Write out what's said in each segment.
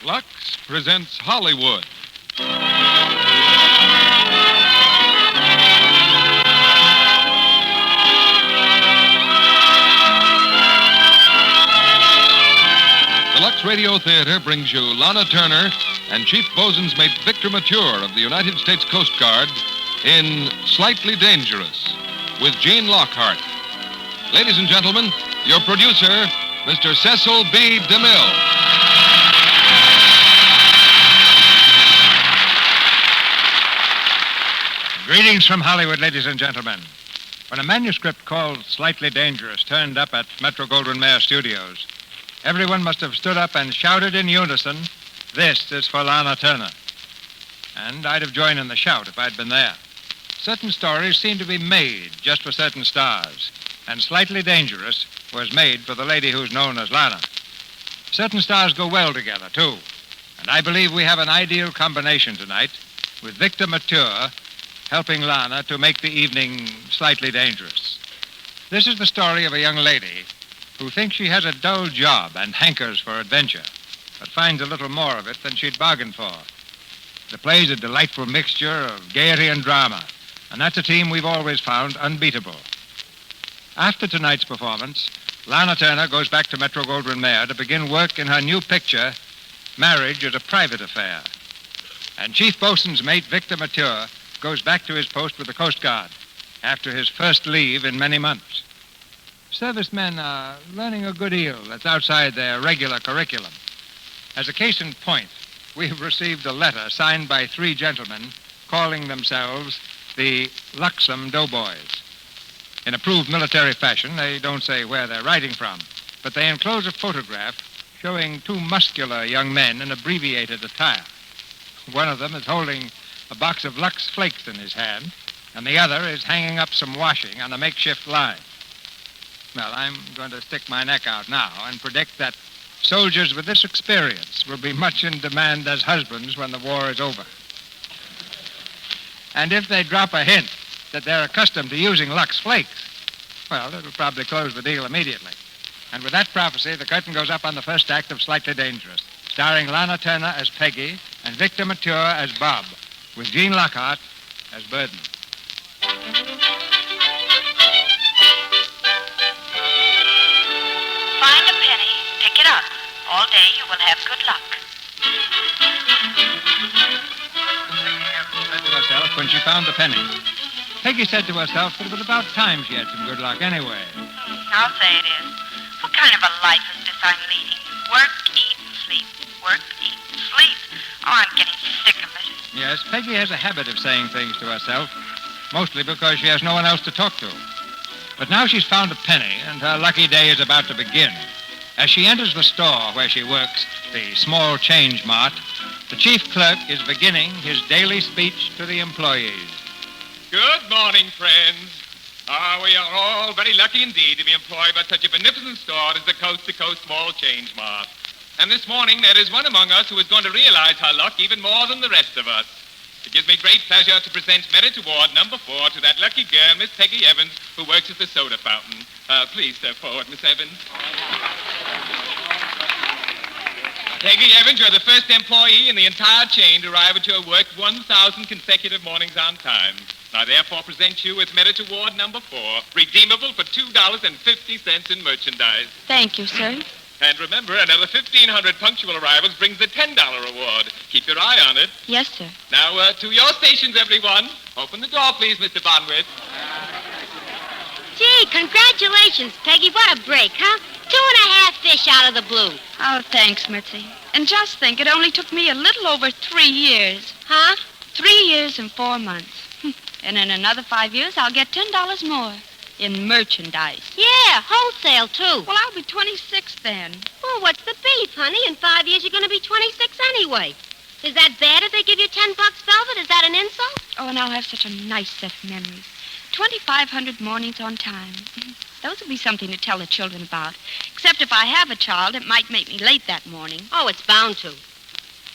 Lux presents Hollywood. The Lux Radio Theater brings you Lana Turner and Chief Bosun's Mate Victor Mature of the United States Coast Guard in Slightly Dangerous with Gene Lockhart. Ladies and gentlemen, your producer, Mr. Cecil B. DeMille. Greetings from Hollywood, ladies and gentlemen. When a manuscript called Slightly Dangerous turned up at Metro-Goldwyn-Mayer Studios, everyone must have stood up and shouted in unison, "This is for Lana Turner." And I'd have joined in the shout if I'd been there. Certain stories seem to be made just for certain stars, and Slightly Dangerous was made for the lady who's known as Lana. Certain stars go well together, too, and I believe we have an ideal combination tonight with Victor Mature helping Lana to make the evening slightly dangerous. This is the story of a young lady who thinks she has a dull job and hankers for adventure, but finds a little more of it than she'd bargained for. The play's a delightful mixture of gaiety and drama, and that's a team we've always found unbeatable. After tonight's performance, Lana Turner goes back to Metro-Goldwyn-Mayer to begin work in her new picture, Marriage is a Private Affair. And Chief Bosun's mate, Victor Mature, goes back to his post with the Coast Guard after his first leave in many months. Servicemen are learning a good deal that's outside their regular curriculum. As a case in point, we've received a letter signed by 3 gentlemen calling themselves the Luxem Doughboys. In approved military fashion, they don't say where they're writing from, but they enclose a photograph showing 2 muscular young men in abbreviated attire. One of them is holding a box of Lux Flakes in his hand, and the other is hanging up some washing on a makeshift line. Well, I'm going to stick my neck out now and predict that soldiers with this experience will be much in demand as husbands when the war is over. And if they drop a hint that they're accustomed to using Lux Flakes, well, it'll probably close the deal immediately. And with that prophecy, the curtain goes up on the first act of Slightly Dangerous, starring Lana Turner as Peggy and Victor Mature as Bob, with Gene Lockhart as Burden. Find a penny, pick it up. All day you will have good luck. Said to herself when she found the penny. Peggy said to herself that it was about time she had some good luck anyway. I'll say it is. What kind of a life is this I'm leading? Work, eat, sleep. Work, eat, sleep. Oh, I'm getting sick of it. Yes, Peggy has a habit of saying things to herself, mostly because she has no one else to talk to. But now she's found a penny, and her lucky day is about to begin. As she enters the store where she works, the Small Change Mart, the chief clerk is beginning his daily speech to the employees. Good morning, friends. We are all very lucky indeed to be employed by such a beneficent store as the Coast to Coast Small Change Mart. And this morning, there is one among us who is going to realize her luck even more than the rest of us. It gives me great pleasure to present Merit Award number 4 to that lucky girl, Miss Peggy Evans, who works at the soda fountain. Please step forward, Miss Evans. Peggy Evans, you're the first employee in the entire chain to arrive at your work 1,000 consecutive mornings on time. I therefore present you with Merit Award number 4, redeemable for $2.50 in merchandise. Thank you, sir. And remember, another 1,500 punctual arrivals brings a $10 reward. Keep your eye on it. Yes, sir. Now, to your stations, everyone. Open the door, please, Mr. Bonwit. Gee, congratulations, Peggy. What a break, huh? 2.5 fish out of the blue. Oh, thanks, Mitzi. And just think, it only took me a little over 3 years. Huh? 3 years and 4 months. And in another 5 years, I'll get $10 more in merchandise. Yeah, wholesale, too. Well, I'll be 26 then. Well, what's the beef, honey? In 5 years, you're going to be 26 anyway. Is that bad if they give you $10, Velvet? Is that an insult? Oh, and I'll have such a nice set of memories. 2,500 mornings on time. Those will be something to tell the children about. Except if I have a child, it might make me late that morning. Oh, it's bound to.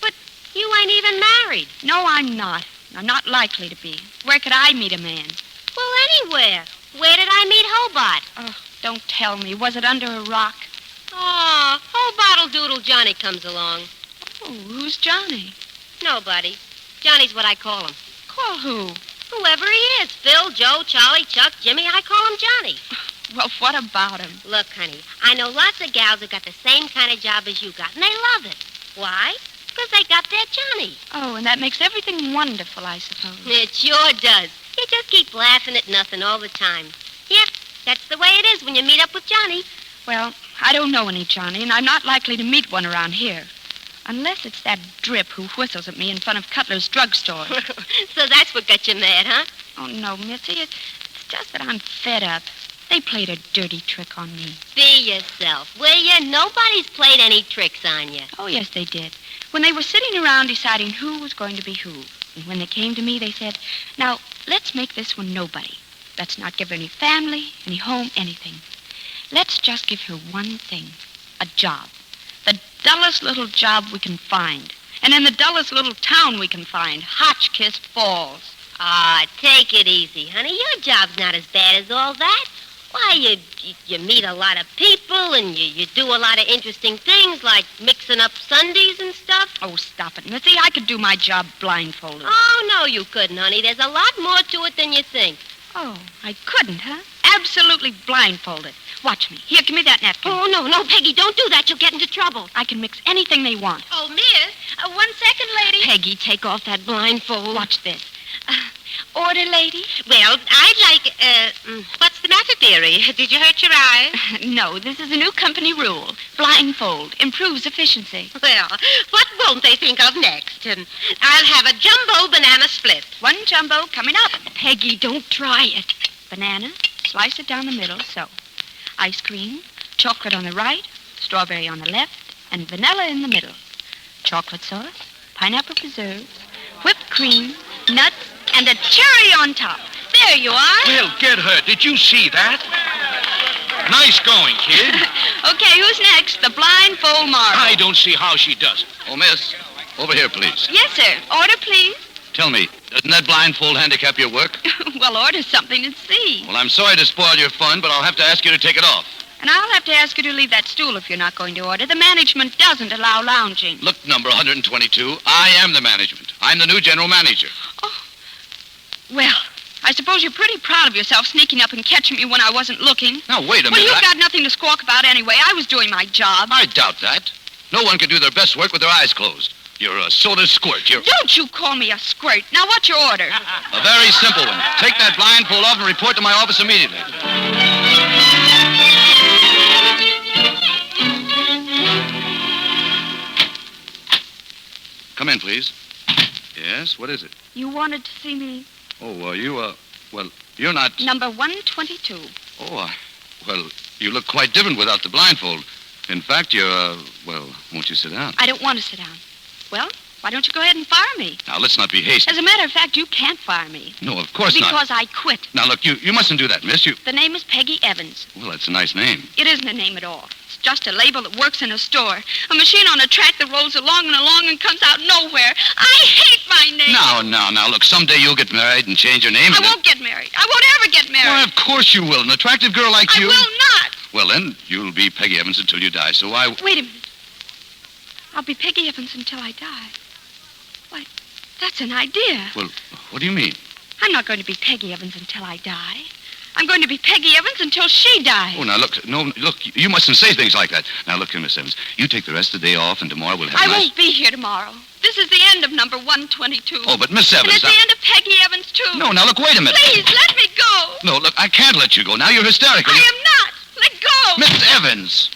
But you ain't even married. No, I'm not. I'm not likely to be. Where could I meet a man? Well, anywhere. Where did I meet Hobart? Oh, don't tell me. Was it under a rock? Oh, Hobart Doodle Johnny comes along. Oh, who's Johnny? Nobody. Johnny's what I call him. Call who? Whoever he is. Phil, Joe, Charlie, Chuck, Jimmy, I call him Johnny. Well, what about him? Look, honey, I know lots of gals who got the same kind of job as you got, and they love it. Why? Because they got their Johnny. Oh, and that makes everything wonderful, I suppose. It sure does. You just keep laughing at nothing all the time. Yep, that's the way it is when you meet up with Johnny. Well, I don't know any Johnny, and I'm not likely to meet one around here. Unless it's that drip who whistles at me in front of Cutler's drugstore. So that's what got you mad, huh? Oh, no, Mitzi, it's just that I'm fed up. They played a dirty trick on me. Be yourself, will you? Nobody's played any tricks on you. Oh, yes, they did. When they were sitting around deciding who was going to be who. And when they came to me, they said, now, let's make this one nobody. Let's not give her any family, any home, anything. Let's just give her one thing, a job. The dullest little job we can find. And in the dullest little town we can find, Hotchkiss Falls. Ah, take it easy, honey. Your job's not as bad as all that. Why, you meet a lot of people, and you do a lot of interesting things, like mixing up Sundays and stuff. Oh, stop it, Mitzi. I could do my job blindfolded. Oh, no, you couldn't, honey. There's a lot more to it than you think. Oh, I couldn't, huh? Absolutely blindfolded. Watch me. Here, give me that napkin. Oh, no, Peggy, don't do that. You'll get into trouble. I can mix anything they want. Oh, miss, 1 second, lady. Peggy, take off that blindfold. Watch this. Order, lady? Well, I'd like, what's the matter, dearie? Did you hurt your eye? No, this is a new company rule. Blindfold improves efficiency. Well, what won't they think of next? I'll have a jumbo banana split. One jumbo coming up. Peggy, don't try it. Banana, slice it down the middle, so. Ice cream, chocolate on the right, strawberry on the left, and vanilla in the middle. Chocolate sauce, pineapple preserves, whipped cream, nuts, and a cherry on top. There you are. Well, get her. Did you see that? Nice going, kid. Okay, who's next? The blindfold marvel. I don't see how she does it. Oh, miss, over here, please. Yes, sir. Order, please. Tell me, doesn't that blindfold handicap your work? Well, order something and see. Well, I'm sorry to spoil your fun, but I'll have to ask you to take it off. And I'll have to ask you to leave that stool if you're not going to order. The management doesn't allow lounging. Look, number 122, I am the management. I'm the new general manager. Oh. Well, I suppose you're pretty proud of yourself sneaking up and catching me when I wasn't looking. Now, wait a Well, minute. you've got nothing to squawk about anyway. I was doing my job. I doubt that. No one can do their best work with their eyes closed. You're a soda squirt. Don't you call me a squirt. Now, what's your order? A very simple one. Take that blindfold off and report to my office immediately. Come in, please. Yes, what is it? You wanted to see me? Oh, well, you're not... Number 122. Oh, well, you look quite different without the blindfold. In fact, you're, well, won't you sit down? I don't want to sit down. Well, why don't you go ahead and fire me? Now, let's not be hasty. As a matter of fact, you can't fire me. No, of course not. Because I quit. Now, look, you mustn't do that, miss. The name is Peggy Evans. Well, that's a nice name. It isn't a name at all. It's just a label that works in a store. A machine on a track that rolls along and comes out nowhere. I hate my name. Now, look, someday you'll get married and change your name. I won't get married. I won't ever get married. Why, of course you will. An attractive girl like you... I will not. Well, then, you'll be Peggy Evans until you die, so I... Wait a minute. I'll be Peggy Evans until I die. Why, that's an idea. Well, what do you mean? I'm not going to be Peggy Evans until I die. I'm going to be Peggy Evans until she dies. Oh, now, look, you mustn't say things like that. Now, look here, Miss Evans. You take the rest of the day off, and tomorrow we'll have I won't be here tomorrow. This is the end of number 122. Oh, but Miss Evans... And it's the end of Peggy Evans, too. No, now, look, wait a minute. Please, let me go. No, look, I can't let you go. Now you're hysterical. I am not. Let go. Miss Evans!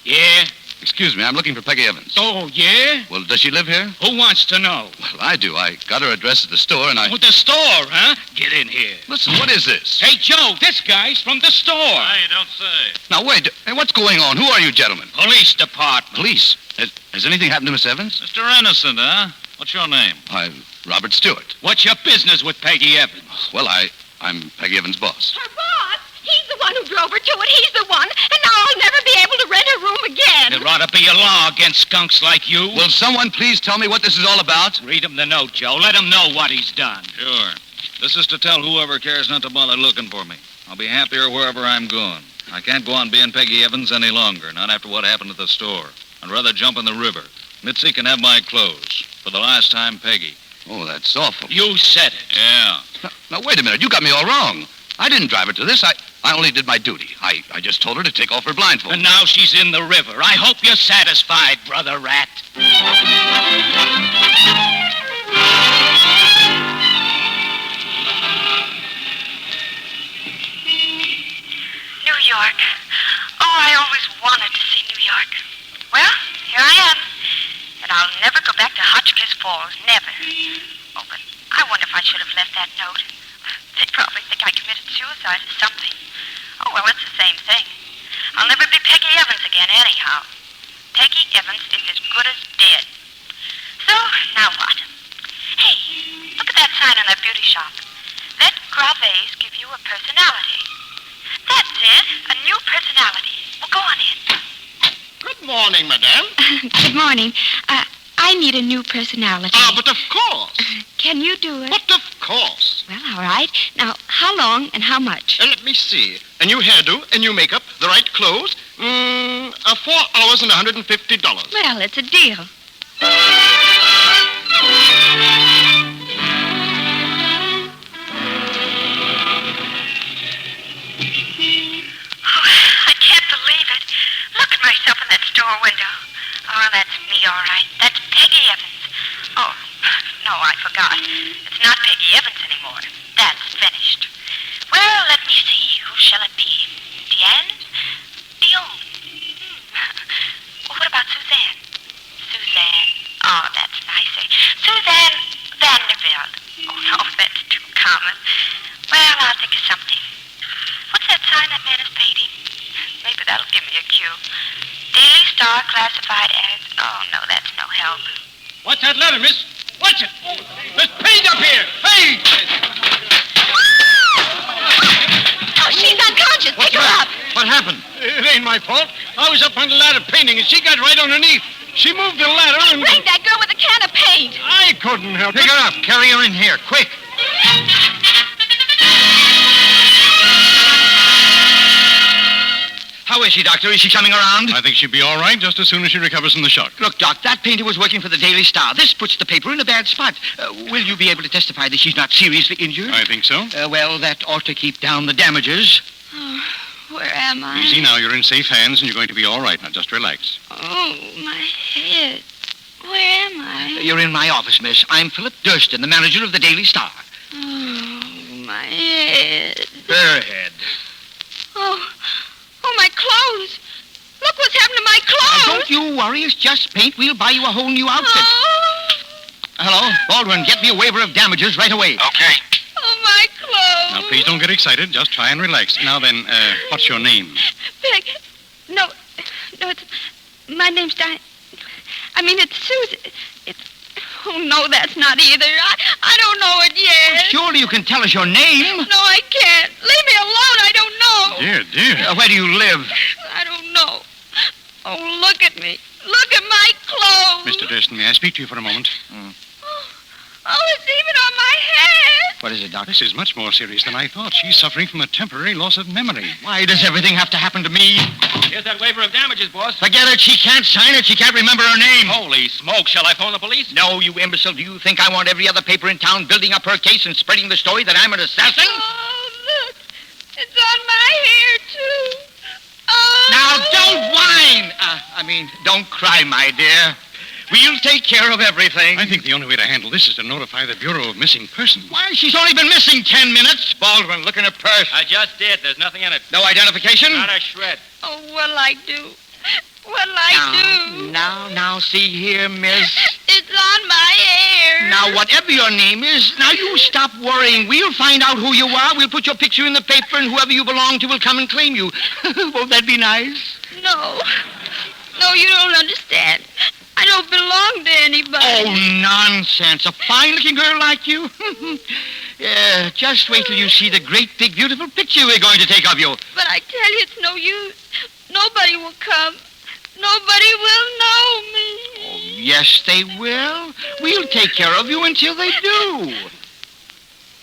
Yeah? Excuse me, I'm looking for Peggy Evans. Oh, yeah? Well, does she live here? Who wants to know? Well, I do. I got her address at the store, and I... Oh, the store, huh? Get in here. Listen, what is this? Hey, Joe, this guy's from the store. I don't say. Now, wait. Hey, what's going on? Who are you, gentlemen? Police department. Police. Has anything happened to Miss Evans? Mr. Innocent, huh? What's your name? I'm Robert Stewart. What's your business with Peggy Evans? Well, I'm Peggy Evans' boss. Her boss? He's the one who drove her to it. He's the one. And now I'll never be able to rent her room again. There ought to be a law against skunks like you. Will someone please tell me what this is all about? Read him the note, Joe. Let him know what he's done. Sure. This is to tell whoever cares not to bother looking for me. I'll be happier wherever I'm going. I can't go on being Peggy Evans any longer, not after what happened at the store. I'd rather jump in the river. Mitzi can have my clothes. For the last time, Peggy. Oh, that's awful. You said it. Yeah. Now, wait a minute. You got me all wrong. I didn't drive her to this. I only did my duty. I just told her to take off her blindfold. And now she's in the river. I hope you're satisfied, Brother Rat. New York. Oh, I always wanted to see New York. Well, here I am. And I'll never go back to Hotchkiss Falls. Never. Oh, but I wonder if I should have left that note. They probably think I committed suicide or something. Oh, well, it's the same thing. I'll never be Peggy Evans again anyhow. Peggy Evans is as good as dead. So, now what? Hey, look at that sign on that beauty shop. Let gravés give you a personality. That's it, a new personality. Well, go on in. Good morning, madame. Good morning. I need a new personality. But of course. Can you do it? But of course. Well, all right. Now, how long and how much? Let me see. A new hairdo, a new makeup, the right clothes. 4 hours and $150. Well, it's a deal. I can't believe it. Look at myself in that store window. Oh, that's me, all right. That's Peggy Evans. Oh, no, I forgot. It's not Peggy Evans anymore. That's finished. Well, let me see. Who shall it be? Diane? Dion? Well, what about Suzanne? Suzanne. Oh, that's nicer. Suzanne Vanderbilt. Oh, no, that's too common. Well, I'll think of something. What's that sign that man is painting? Maybe that'll give me a cue. Daily Star classified as... Oh, no, that's no help. What's that letter, miss? Watch it. There's paint up here. Paint! Oh, she's unconscious. Pick her up. What happened? It ain't my fault. I was up on the ladder painting, and she got right underneath. She moved the ladder and... Bring that girl with a can of paint. I couldn't help it. Pick her up. Carry her in here, quick. How is she, Doctor? Is she coming around? I think she'll be all right just as soon as she recovers from the shock. Look, Doc, that painter was working for the Daily Star. This puts the paper in a bad spot. Will you be able to testify that she's not seriously injured? I think so. Well, that ought to keep down the damages. Oh, where am I? Easy now. You're in safe hands, and you're going to be all right. Now, just relax. Oh, my head. Where am I? You're in my office, miss. I'm Philip Durston, the manager of the Daily Star. Oh, my head. Her head. Oh, my clothes. Look what's happened to my clothes. Don't you worry. It's just paint. We'll buy you a whole new outfit. Oh, Hello, Baldwin. Get me a waiver of damages right away. Okay. oh, my clothes. Now, please don't get excited. Just try and relax. Now then, what's your name? Peg. No, it's... My name's Diane. I mean, it's Susan. It's... Oh, no, that's not either. I don't know it yet. Surely you can tell us your name. No, I can't. Leave me alone. I don't know. Dear. Where do you live? I don't know. Oh, look at me. Look at my clothes. Mr. Durston, may I speak to you for a moment? Oh, it's even on my head. What is it, Doctor? This is much more serious than I thought. She's suffering from a temporary loss of memory. Why does everything have to happen to me? Here's that waiver of damages, boss. Forget it. She can't sign it. She can't remember her name. Holy smoke, shall I phone the police? No, you imbecile. Do you think I want every other paper in town building up her case and spreading the story that I'm an assassin? Oh, look. It's on my hair, too. Oh. Now, don't whine. Don't cry, my dear. We'll take care of everything. I think the only way to handle this is to notify the Bureau of Missing Persons. Why, she's only been missing 10 minutes. Baldwin, look in her purse. I just did. There's nothing in it. No identification? Not a shred. Oh, what'll I do? What'll I do? Now, see here, miss. It's on my hair. Now, whatever your name is, now you stop worrying. We'll find out who you are. We'll put your picture in the paper, and whoever you belong to will come and claim you. Won't that be nice? No. No, you don't understand. I don't belong to anybody. Oh, nonsense. A fine-looking girl like you? Yeah, just wait till you see the great, big, beautiful picture we're going to take of you. But I tell you, it's no use. Nobody will come. Nobody will know me. Oh, yes, they will. We'll take care of you until they do.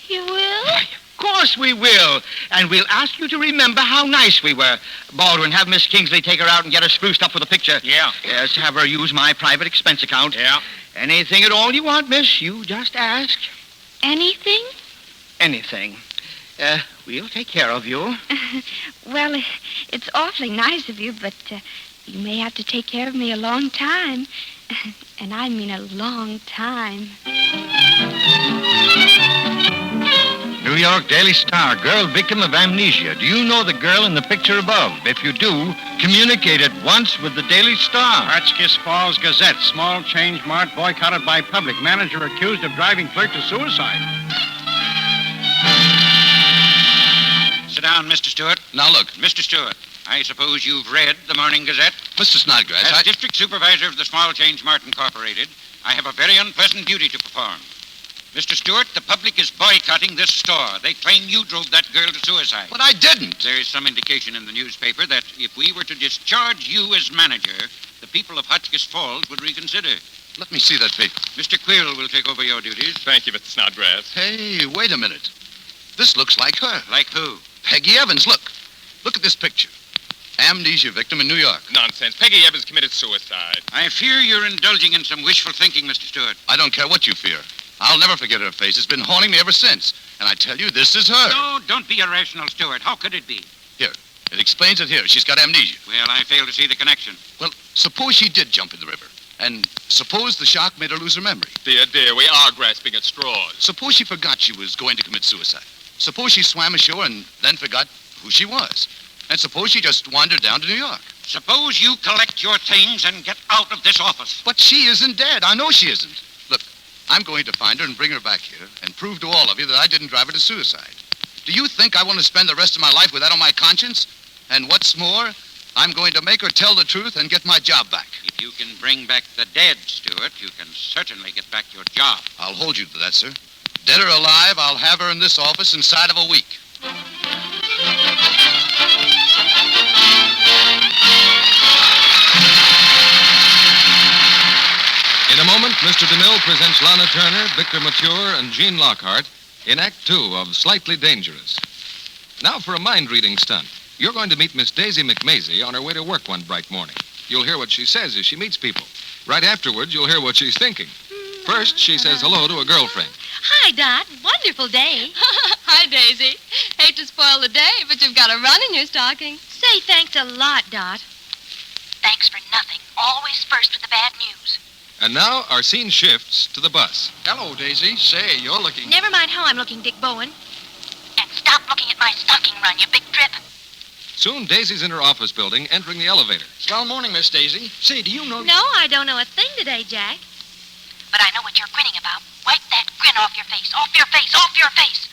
You will? Of course we will. And we'll ask you to remember how nice we were. Baldwin, have Miss Kingsley take her out and get her spruced up for the picture. Yeah. Yes, have her use my private expense account. Yeah. Anything at all you want, miss, you just ask. Anything? Anything. We'll take care of you. Well, it's awfully nice of you, but you may have to take care of me a long time. And I mean a long time. New York Daily Star, girl victim of amnesia. Do you know the girl in the picture above? If you do, communicate at once with the Daily Star. Hotchkiss Falls Gazette, small change mart boycotted by public. Manager accused of driving clerk to suicide. Sit down, Mr. Stewart. Now, look. Mr. Stewart, I suppose you've read the Morning Gazette? Mr. Snodgrass, As district supervisor of the Small Change Mart Incorporated, I have a very unpleasant duty to perform. Mr. Stewart, the public is boycotting this store. They claim you drove that girl to suicide. But I didn't. There is some indication in the newspaper that if we were to discharge you as manager, the people of Hotchkiss Falls would reconsider. Let me see that paper. Mr. Quill will take over your duties. Thank you, Mr. Snodgrass. Hey, wait a minute. This looks like her. Like who? Peggy Evans, look. Look at this picture. Amnesia victim in New York. Nonsense. Peggy Evans committed suicide. I fear you're indulging in some wishful thinking, Mr. Stewart. I don't care what you fear. I'll never forget her face. It's been haunting me ever since. And I tell you, this is her. No, don't be irrational, Stewart. How could it be? Here. It explains it here. She's got amnesia. Well, I fail to see the connection. Well, suppose she did jump in the river. And suppose the shock made her lose her memory. Dear, we are grasping at straws. Suppose she forgot she was going to commit suicide. Suppose she swam ashore and then forgot who she was. And suppose she just wandered down to New York. Suppose you collect your things and get out of this office. But she isn't dead. I know she isn't. Look, I'm going to find her and bring her back here and prove to all of you that I didn't drive her to suicide. Do you think I want to spend the rest of my life with that on my conscience? And what's more, I'm going to make her tell the truth and get my job back. If you can bring back the dead, Stewart, you can certainly get back your job. I'll hold you to that, sir. Dead or alive, I'll have her in this office inside of a week. In a moment, Mr. DeMille presents Lana Turner, Victor Mature, and Gene Lockhart in Act 2 of Slightly Dangerous. Now for a mind-reading stunt. You're going to meet Miss Daisy McMazy on her way to work one bright morning. You'll hear what she says as she meets people. Right afterwards, you'll hear what she's thinking. First, she says hello to a girlfriend. Hi, Dot. Wonderful day. Hi, Daisy. Hate to spoil the day, but you've got a run in your stocking. Say thanks a lot, Dot. Thanks for nothing. Always first with the bad news. And now our scene shifts to the bus. Hello, Daisy. Say, you're looking... Never mind how I'm looking, Dick Bowen. And stop looking at my stocking run, you big trip. Soon, Daisy's in her office building, entering the elevator. Swell morning, Miss Daisy. Say, do you know... No, I don't know a thing today, Jack. But I know what you're grinning about. Wipe that grin off your face. Off your face. Off your face.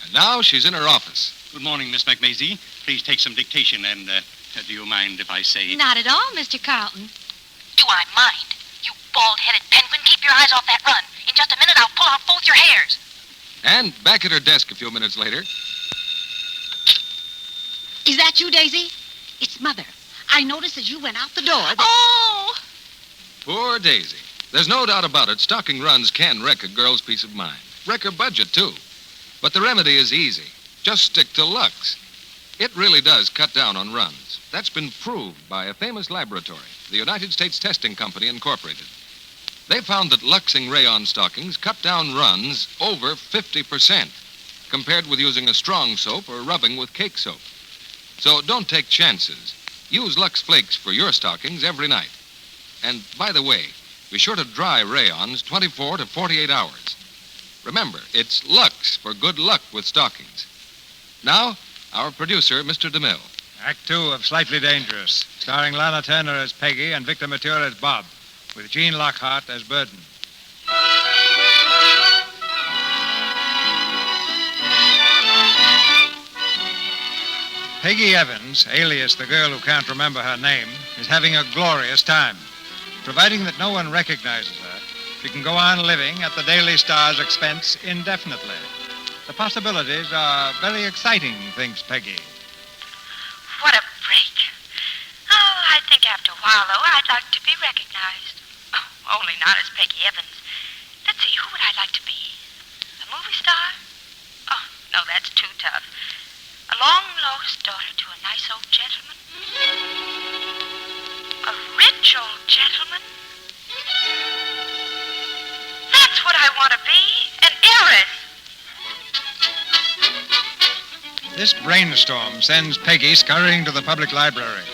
And now she's in her office. Good morning, Miss McMazy. Please take some dictation, and do you mind if I say... Not at all, Mr. Carlton. Do I mind? You bald-headed penguin, keep your eyes off that run. In just a minute, I'll pull out both your hairs. And back at her desk a few minutes later... Is that you, Daisy? It's Mother. I noticed as you went out the door that... Oh! Poor Daisy. There's no doubt about it, stocking runs can wreck a girl's peace of mind. Wreck her budget, too. But the remedy is easy. Just stick to Lux. It really does cut down on runs. That's been proved by a famous laboratory, the United States Testing Company, Incorporated. They found that Luxing rayon stockings cut down runs over 50%, compared with using a strong soap or rubbing with cake soap. So don't take chances. Use Lux Flakes for your stockings every night. And by the way, be sure to dry rayons 24 to 48 hours. Remember, it's Lux for good luck with stockings. Now, our producer, Mr. DeMille. Act 2 of Slightly Dangerous, starring Lana Turner as Peggy and Victor Mature as Bob, with Gene Lockhart as Burden. Peggy Evans, alias the girl who can't remember her name, is having a glorious time. Providing that no one recognizes her, she can go on living at the Daily Star's expense indefinitely. The possibilities are very exciting, thinks Peggy. What a break. Oh, I think after a while, though, I'd like to be recognized. Oh, only not as Peggy Evans. Let's see, who would I like to be? A movie star? No, that's too tough. A long-lost daughter to a nice old gentleman? A rich old gentleman? That's what I want to be, an heiress. This brainstorm sends Peggy scurrying to the public library.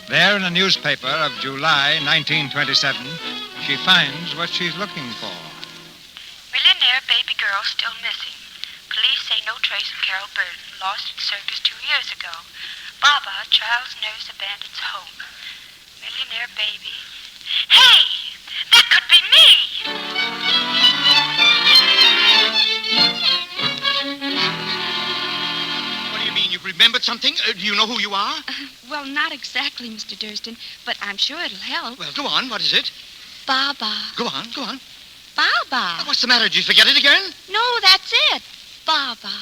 There, in a newspaper of July 1927, she finds what she's looking for. Millionaire baby girl still missing. Police say no trace of Carol Burden, lost at circus 2 years ago. Baba, child's nurse, abandons home. Millionaire baby. Hey! That could be me! What do you mean? You've remembered something? Do you know who you are? Well, not exactly, Mr. Durston, but I'm sure it'll help. Well, go on. What is it? Baba. Go on, go on. Baba. What's the matter? Did you forget it again? No, that's it. Baba.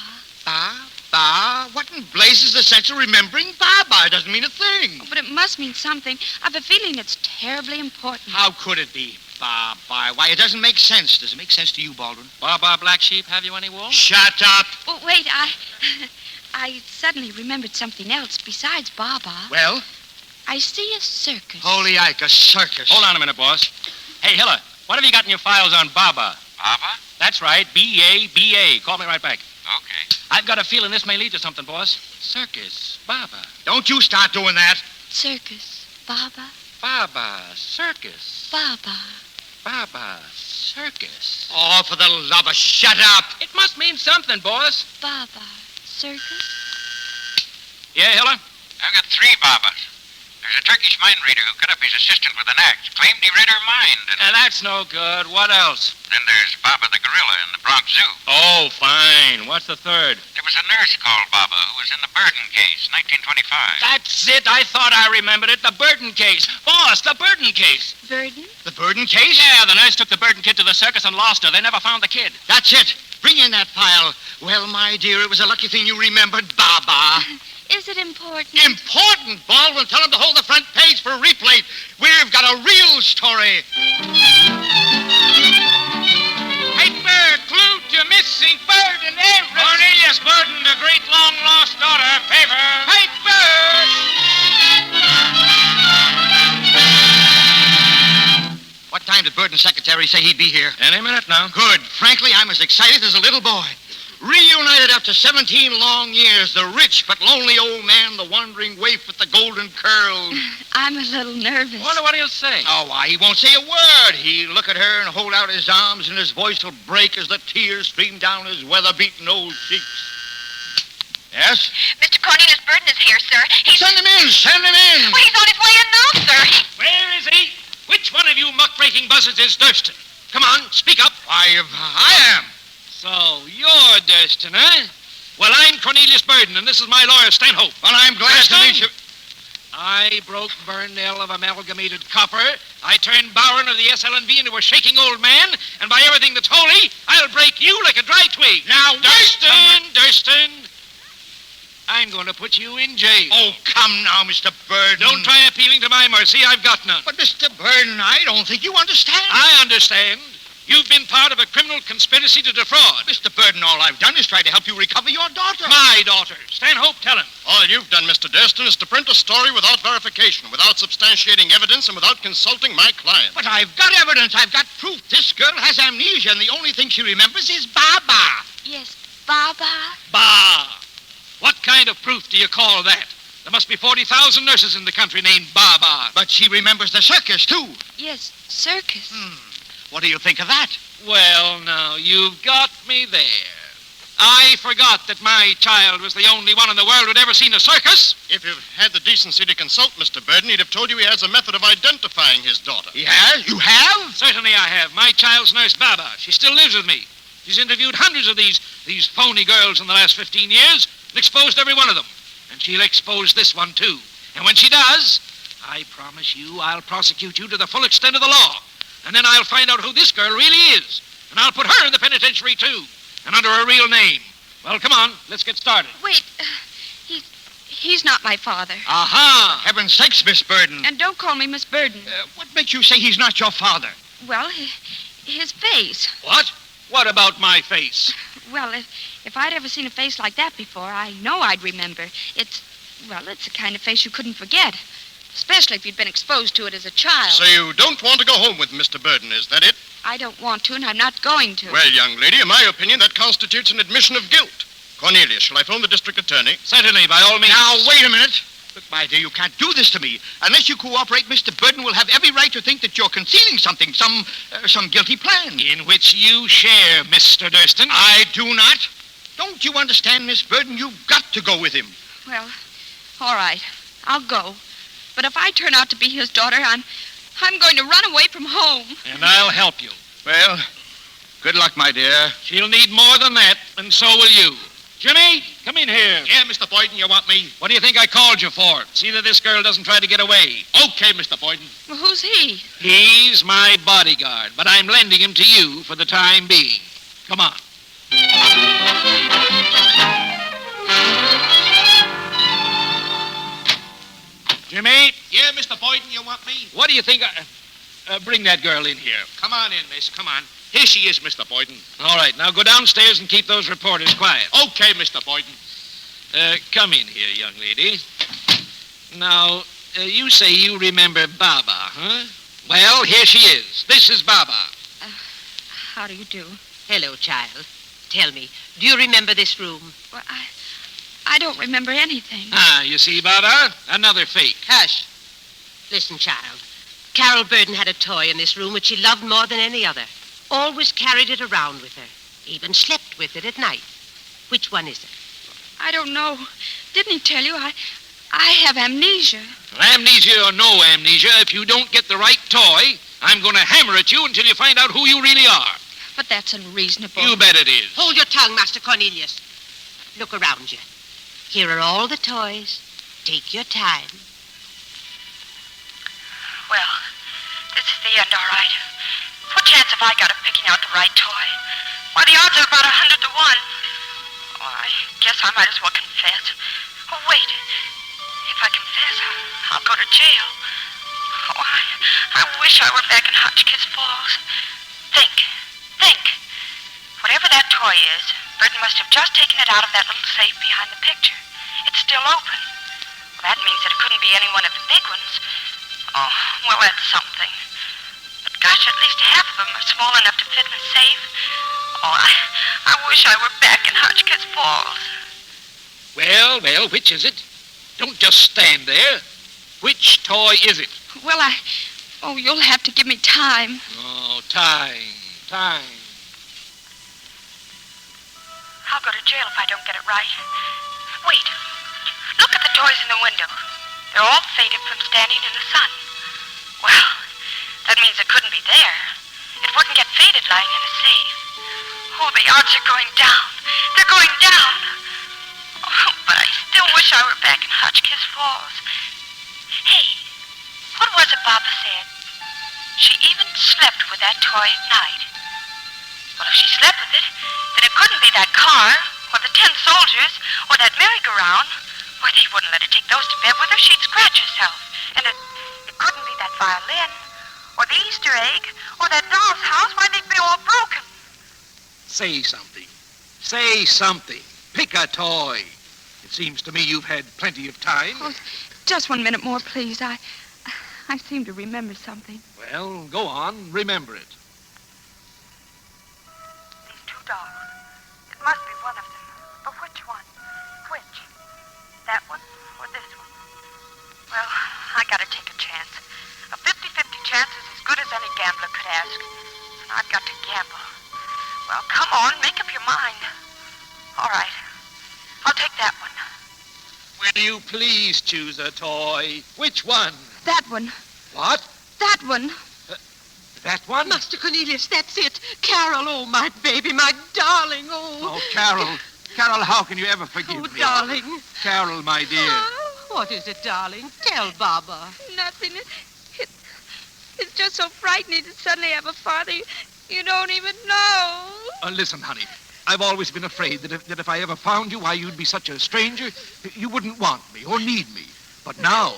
Baba? What in blazes the sense of remembering Baba? It doesn't mean a thing. Oh, but it must mean something. I've a feeling it's terribly important. How could it be? Baba. Why, it doesn't make sense. Does it make sense to you, Baldwin? Baba Black Sheep, have you any wool? Shut up. Oh, wait, I suddenly remembered something else besides Baba. Well? I see a circus. Holy Ike, a circus. Hold on a minute, boss. Hey, Hiller, what have you got in your files on Baba? Baba? That's right, B-A-B-A. Call me right back. Okay. I've got a feeling this may lead to something, boss. Circus, Baba. Don't you start doing that. Circus, Baba. Baba, circus. Baba. Baba, circus. Oh, for the love of shut up. It must mean something, boss. Baba, circus. Yeah, Hiller? I've got 3 Babas. There's a Turkish mind reader who cut up his assistant with an axe. Claimed he read her mind. And that's no good. What else? Then there's Baba the gorilla in the Bronx Zoo. Oh, fine. What's the third? There was a nurse called Baba who was in the Burden case, 1925. That's it. I thought I remembered it. The Burden case. Boss, the Burden case. Burden? The Burden case? Yeah, the nurse took the Burden kid to the circus and lost her. They never found the kid. That's it. Bring in that file. Well, my dear, it was a lucky thing you remembered Baba. Is it important? Important, Baldwin. Tell him to hold the front page for a replay. We've got a real story. Paper, clue to missing bird and heiress. Cornelius Burden, the great long-lost daughter. Paper. Paper. What time did Burden's secretary say he'd be here? Any minute now. Good. Frankly, I'm as excited as a little boy. Reunited after 17 long years, the rich but lonely old man, the wandering waif with the golden curls. I'm a little nervous. Wonder what he'll say. Oh, why, he won't say a word. He'll look at her and hold out his arms, and his voice will break as the tears stream down his weather-beaten old cheeks. Yes? Mr. Cornelius Burden is here, sir. Send him in! Send him in! Well, he's on his way in now, sir. Where is he? Which one of you muck-breaking buzzards is Durston? Come on, speak up. Why, I am. So, you're Durston, eh? Well, I'm Cornelius Burden, and this is my lawyer, Stanhope. Well, I'm glad to meet you. I broke Burnell of Amalgamated Copper. I turned Bowen of the SLNV into a shaking old man, and by everything that's holy, I'll break you like a dry twig. Now, Durston! I'm going to put you in jail. Oh, come now, Mr. Burden. Don't try appealing to my mercy. I've got none. But, Mr. Burden, I don't think you understand. I understand. You've been part of a criminal conspiracy to defraud. Mr. Burden, all I've done is try to help you recover your daughter. My daughter. Stanhope, tell him. All you've done, Mr. Durston, is to print a story without verification, without substantiating evidence, and without consulting my client. But I've got evidence. I've got proof. This girl has amnesia, and the only thing she remembers is Baba. Yes, Baba. Bah! What kind of proof do you call that? There must be 40,000 nurses in the country named Baba. But she remembers the circus, too. Yes, circus. What do you think of that? Well, now, you've got me there. I forgot that my child was the only one in the world who'd ever seen a circus. If you've had the decency to consult Mr. Burden, he'd have told you he has a method of identifying his daughter. He has? You have? Certainly I have. My child's nurse, Baba. She still lives with me. She's interviewed hundreds of these phony girls in the last 15 years and exposed every one of them. And she'll expose this one, too. And when she does, I promise you I'll prosecute you to the full extent of the law. And then I'll find out who this girl really is. And I'll put her in the penitentiary, too. And under her real name. Well, come on. Let's get started. Wait. He's not my father. Aha! Heaven's sakes, Miss Burden. And don't call me Miss Burden. What makes you say he's not your father? Well, his face. What? What about my face? Well, if I'd ever seen a face like that before, I know I'd remember. It's the kind of face you couldn't forget, especially if you'd been exposed to it as a child. So you don't want to go home with Mr. Burden, is that it? I don't want to, and I'm not going to. Well, young lady, in my opinion, that constitutes an admission of guilt. Cornelius, shall I phone the district attorney? Certainly, by all means. Now, wait a minute. Look, my dear, you can't do this to me. Unless you cooperate, Mr. Burden will have every right to think that you're concealing something, some guilty plan. In which you share, Mr. Durston. I do not. Don't you understand, Miss Burden? You've got to go with him. Well, all right. I'll go. But if I turn out to be his daughter, I'm going to run away from home. And I'll help you. Well, good luck, my dear. She'll need more than that, and so will you. Jimmy, come in here. Yeah, Mr. Boyden, you want me? What do you think I called you for? See that this girl doesn't try to get away. Okay, Mr. Boyden. Well, who's he? He's my bodyguard, but I'm lending him to you for the time being. Come on. Jimmy? Yeah, Mr. Boyden, you want me? What do you think bring that girl in here. Come on in, miss. Come on. Here she is, Mr. Boyden. All right, now go downstairs and keep those reporters quiet. Okay, Mr. Boyden. Come in here, young lady. Now, you say you remember Baba, huh? Well, here she is. This is Baba. How do you do? Hello, child. Tell me, do you remember this room? Well, I don't remember anything. Ah, you see, Baba? Another fake. Hush. Listen, child. Carol Burden had a toy in this room which she loved more than any other. Always carried it around with her. Even slept with it at night. Which one is it? I don't know. Didn't he tell you? I have amnesia. Amnesia or no amnesia, if you don't get the right toy, I'm going to hammer at you until you find out who you really are. But that's unreasonable. You bet it is. Hold your tongue, Master Cornelius. Look around you. Here are all the toys. Take your time. Well, this is the end, all right. What chance have I got of picking out the right toy? Why, the odds are about 100 to 1. Oh, I guess I might as well confess. Oh, wait. If I confess, I'll go to jail. Oh, I wish I were back in Hotchkiss Falls. Think. Whatever that toy is, Burton must have just taken it out of that little safe behind the picture. It's still open. Well, that means that it couldn't be any one of the big ones. Oh, well, that's something. But gosh, at least half of them are small enough to fit in the safe. Oh, I wish I were back in Hotchkiss Falls. Well, which is it? Don't just stand there. Which toy is it? Well, you'll have to give me time. Oh, time. I'll go to jail if I don't get it right. Wait. Look at the toys in the window. They're all faded from standing in the sun. Well, that means it couldn't be there. It wouldn't get faded lying in a safe. Oh, the odds are going down. They're going down. Oh, but I still wish I were back in Hotchkiss Falls. Hey, what was it Baba said? She even slept with that toy at night. Well, if she slept with it, then it couldn't be that car, or the 10 soldiers, or that merry-go-round. Why, they wouldn't let her take those to bed with her. She'd scratch herself. And it couldn't be that violin, or the Easter egg, or that doll's house. Why, they'd be all broken. Say something. Pick a toy. It seems to me you've had plenty of time. Oh, just 1 minute more, please. I seem to remember something. Well, go on. Remember it. These 2 dolls. It must be one of them. But which one? Which? That one or this one? Well, I gotta take a chance. A 50-50 chance is as good as any gambler could ask. And I've got to gamble. Well, come on, make up your mind. All right. I'll take that one. Will you please choose a toy? Which one? That one. What? That one. That one? Master Cornelius, that's it. Carol, oh, my baby, my darling, oh. Oh, Carol. Carol, how can you ever forgive me? Oh, darling. Carol, my dear. Oh, what is it, darling? Tell Baba. Nothing. It's just so frightening to suddenly have a father you don't even know. Listen, honey. I've always been afraid that if I ever found you, why, you'd be such a stranger, you wouldn't want me or need me. But now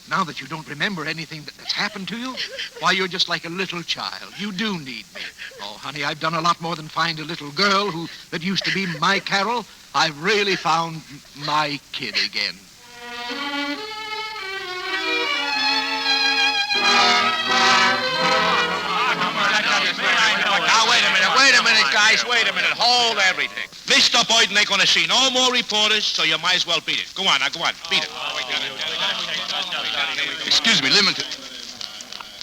Now that you don't remember anything that's happened to you, why, you're just like a little child. You do need me. Oh, honey, I've done a lot more than find a little girl that used to be my Carol. I've really found my kid again. Now, wait a minute, guys. Wait a minute. Hold everything. Mr. Boyden ain't gonna see no more reporters, so you might as well beat it. Go on, beat it. Excuse me, limited.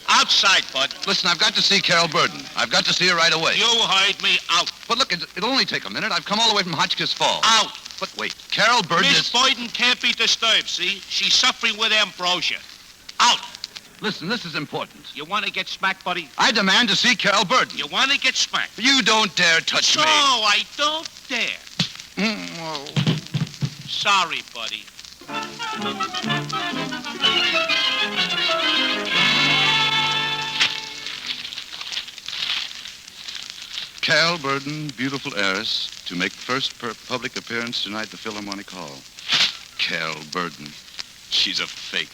Outside, Bud. Listen, I've got to see Carol Burden. I've got to see her right away. You heard me. Out. But look, it'll only take a minute. I've come all the way from Hotchkiss Falls. Out. But wait, Carol Burden Miss Boyden can't be disturbed, see? She's suffering with ambrosia. Out. Listen, this is important. You want to get smacked, buddy? I demand to see Carol Burden. You want to get smacked? You don't dare touch me. No, I don't dare. Sorry, buddy. Carol Burden, beautiful heiress, to make first public appearance tonight at the Philharmonic Hall. Carol Burden. She's a fake.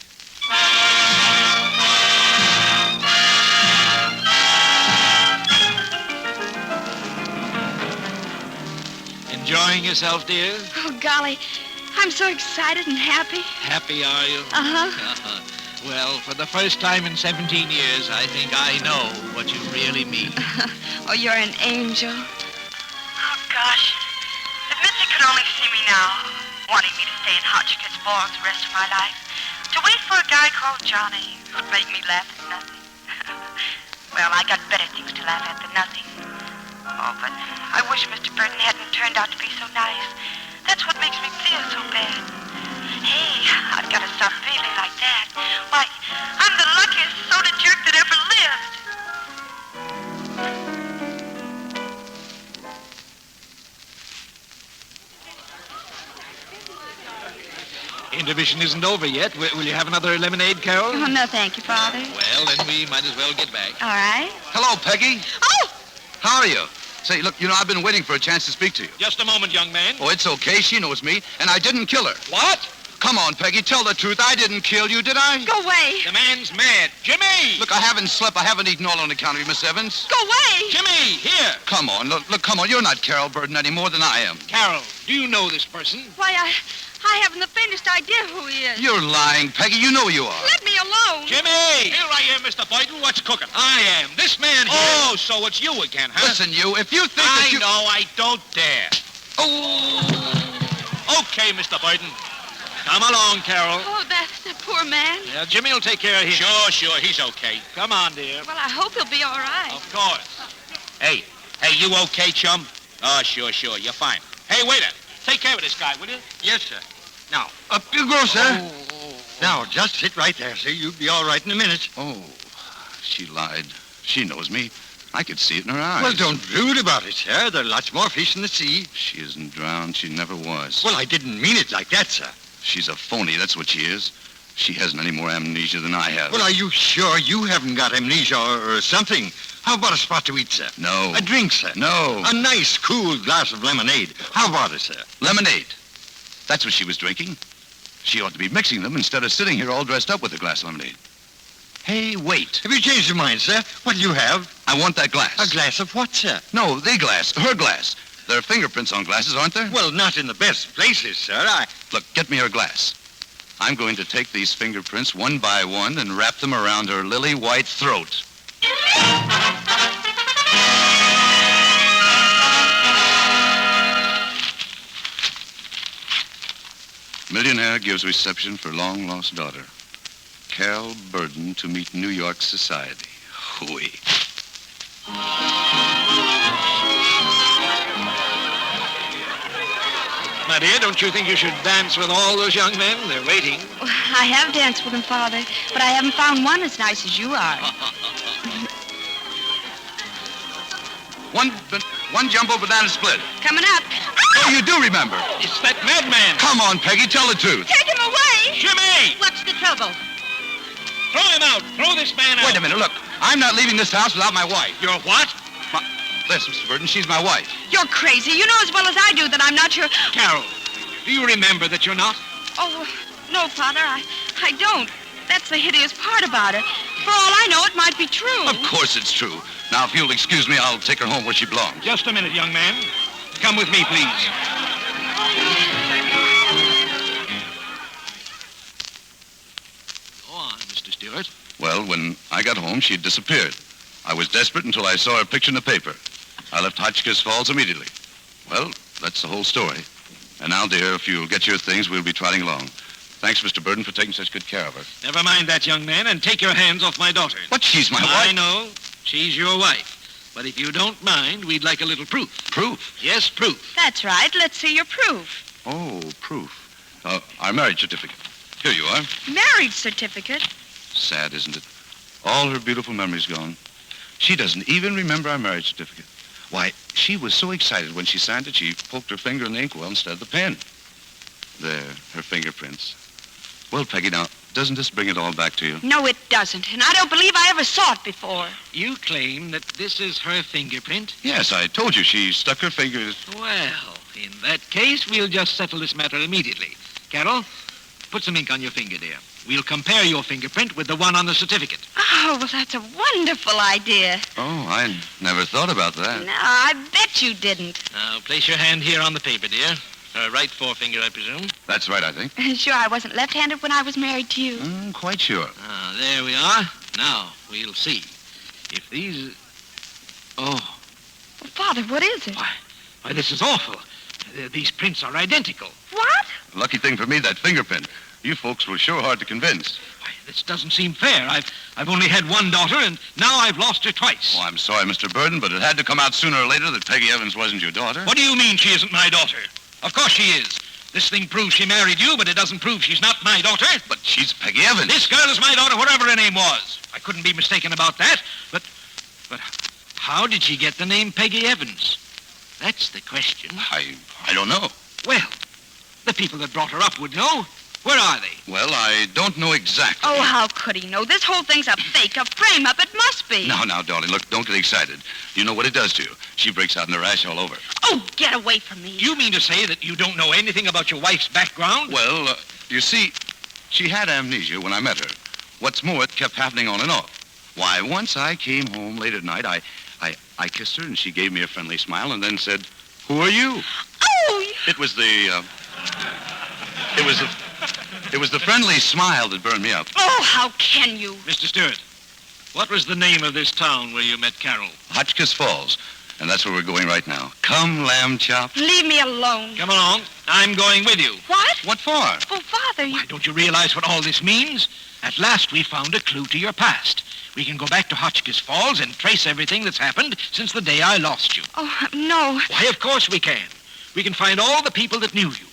Enjoying yourself, dear? Oh, golly. I'm so excited and happy. Happy, are you? Uh-huh. Well, for the first time in 17 years, I think I know what you really mean. Oh, you're an angel. Oh, gosh. If Missy could only see me now, wanting me to stay in Hotchkiss Falls the rest of my life, to wait for a guy called Johnny who'd make me laugh at nothing. Well, I got better things to laugh at than nothing. Oh, but I wish Mr. Burden hadn't turned out to be so nice. That's what makes me feel so bad. Hey, I've got to stop feeling like that. Why, I'm the luckiest soda jerk that ever lived. Intermission isn't over yet. Will you have another lemonade, Carol? Oh, no, thank you, Father. Well, then we might as well get back. All right. Hello, Peggy. Oh! How are you? Say, look, I've been waiting for a chance to speak to you. Just a moment, young man. Oh, it's okay. She knows me, and I didn't kill her. What? Come on, Peggy. Tell the truth. I didn't kill you, did I? Go away. The man's mad. Jimmy! Look, I haven't slept. I haven't eaten all on account of you, Miss Evans. Go away. Jimmy, here. Come on. Look, come on. You're not Carol Burden any more than I am. Carol, do you know this person? Why, I haven't the faintest idea who he is. You're lying, Peggy. You know you are. Let me alone. Jimmy! Here I am, Mr. Boyden. What's cooking? I am. This man here. Oh, so it's you again, huh? Listen, you, if you think that I know. I don't dare. Oh! Okay, Mr. Boyden. Come along, Carol. Oh, that's the poor man. Yeah, Jimmy will take care of him. Sure, he's okay. Come on, dear. Well, I hope he'll be all right. Of course. Hey, you okay, chum? Oh, sure, you're fine. Hey, waiter, take care of this guy, will you? Yes, sir. Now, up you go, sir. Now, just sit right there, sir. You'll be all right in a minute. Oh, she lied. She knows me. I could see it in her eyes. Well, don't brood about it, sir. There are lots more fish in the sea. She isn't drowned. She never was. Well, I didn't mean it like that, sir. She's a phony, that's what she is. She hasn't any more amnesia than I have. Well, are you sure you haven't got amnesia or something? How about a spot to eat, sir? No. A drink, sir? No. A nice, cool glass of lemonade. How about it, sir? Lemonade. That's what she was drinking. She ought to be mixing them instead of sitting here all dressed up with a glass of lemonade. Hey, wait. Have you changed your mind, sir? What do you have? I want that glass. A glass of what, sir? No, the glass. Her glass. There are fingerprints on glasses, aren't there? Well, not in the best places, sir. Look, get me her glass. I'm going to take these fingerprints one by one and wrap them around her lily-white throat. Millionaire gives reception for long-lost daughter. Carol Burden to meet New York society. Hooey. My dear, don't you think you should dance with all those young men? They're waiting. Well, I have danced with them, Father, but I haven't found one as nice as you are. One jumbo banana split. Coming up. Oh, you do remember. It's that madman. Come on, Peggy, tell the truth. Take him away. Jimmy! What's the trouble? Throw him out. Throw this man out. Wait a minute, look. I'm not leaving this house without my wife. You're what? Listen, Mr. Burden, she's my wife. You're crazy. You know as well as I do that I'm not your... Carol, do you remember that you're not? Oh, no, Father, I don't. That's the hideous part about it. For all I know, it might be true. Of course it's true. Now, if you'll excuse me, I'll take her home where she belongs. Just a minute, young man. Come with me, please. Go on, Mr. Stewart. Well, when I got home, she'd disappeared. I was desperate until I saw her picture in the paper. I left Hotchkiss Falls immediately. Well, that's the whole story. And now, dear, if you'll get your things, we'll be trotting along. Thanks, Mr. Burden, for taking such good care of her. Never mind that, young man, and take your hands off my daughter. But she's my wife. I know. She's your wife. But if you don't mind, we'd like a little proof. Proof? Yes, proof. That's right. Let's see your proof. Oh, proof. Our marriage certificate. Here you are. Marriage certificate? Sad, isn't it? All her beautiful memories gone. She doesn't even remember our marriage certificate. Why, she was so excited when she signed it, she poked her finger in the inkwell instead of the pen. There, her fingerprints. Well, Peggy, now, doesn't this bring it all back to you? No, it doesn't. And I don't believe I ever saw it before. You claim that this is her fingerprint? Yes, I told you. She stuck her fingers... Well, in that case, we'll just settle this matter immediately. Carol, put some ink on your finger, dear. We'll compare your fingerprint with the one on the certificate. Oh, well, that's a wonderful idea. Oh, I never thought about that. No, I bet you didn't. Now, place your hand here on the paper, dear. Her right forefinger, I presume. That's right, I think. Sure, I wasn't left-handed when I was married to you. Quite sure. Ah, there we are. Now, we'll see. If these... Oh. Well, Father, what is it? Why, this is awful. These prints are identical. What? Lucky thing for me, that fingerprint. You folks were sure hard to convince. Why, this doesn't seem fair. I've only had one daughter, and now I've lost her twice. Oh, I'm sorry, Mr. Burden, but it had to come out sooner or later that Peggy Evans wasn't your daughter. What do you mean she isn't my daughter? Of course she is. This thing proves she married you, but it doesn't prove she's not my daughter. But she's Peggy Evans. This girl is my daughter, whatever her name was. I couldn't be mistaken about that. But how did she get the name Peggy Evans? That's the question. I don't know. Well, the people that brought her up would know. Where are they? Well, I don't know exactly. Oh, how could he know? This whole thing's a fake, a frame-up. It must be. Now, darling, look, don't get excited. You know what it does to you. She breaks out in a rash all over. Oh, get away from me. You mean to say that you don't know anything about your wife's background? Well, you see, she had amnesia when I met her. What's more, it kept happening on and off. Why, once I came home late at night, I kissed her, and she gave me a friendly smile and then said, "Who are you?" Oh! It was the friendly smile that burned me up. Oh, how can you? Mr. Stewart, what was the name of this town where you met Carol? Hotchkiss Falls. And that's where we're going right now. Come, lamb chop. Leave me alone. Come along. I'm going with you. What? What for? Well, Father, you... Why, don't you realize what all this means? At last we found a clue to your past. We can go back to Hotchkiss Falls and trace everything that's happened since the day I lost you. Oh, no. Why, of course we can. We can find all the people that knew you.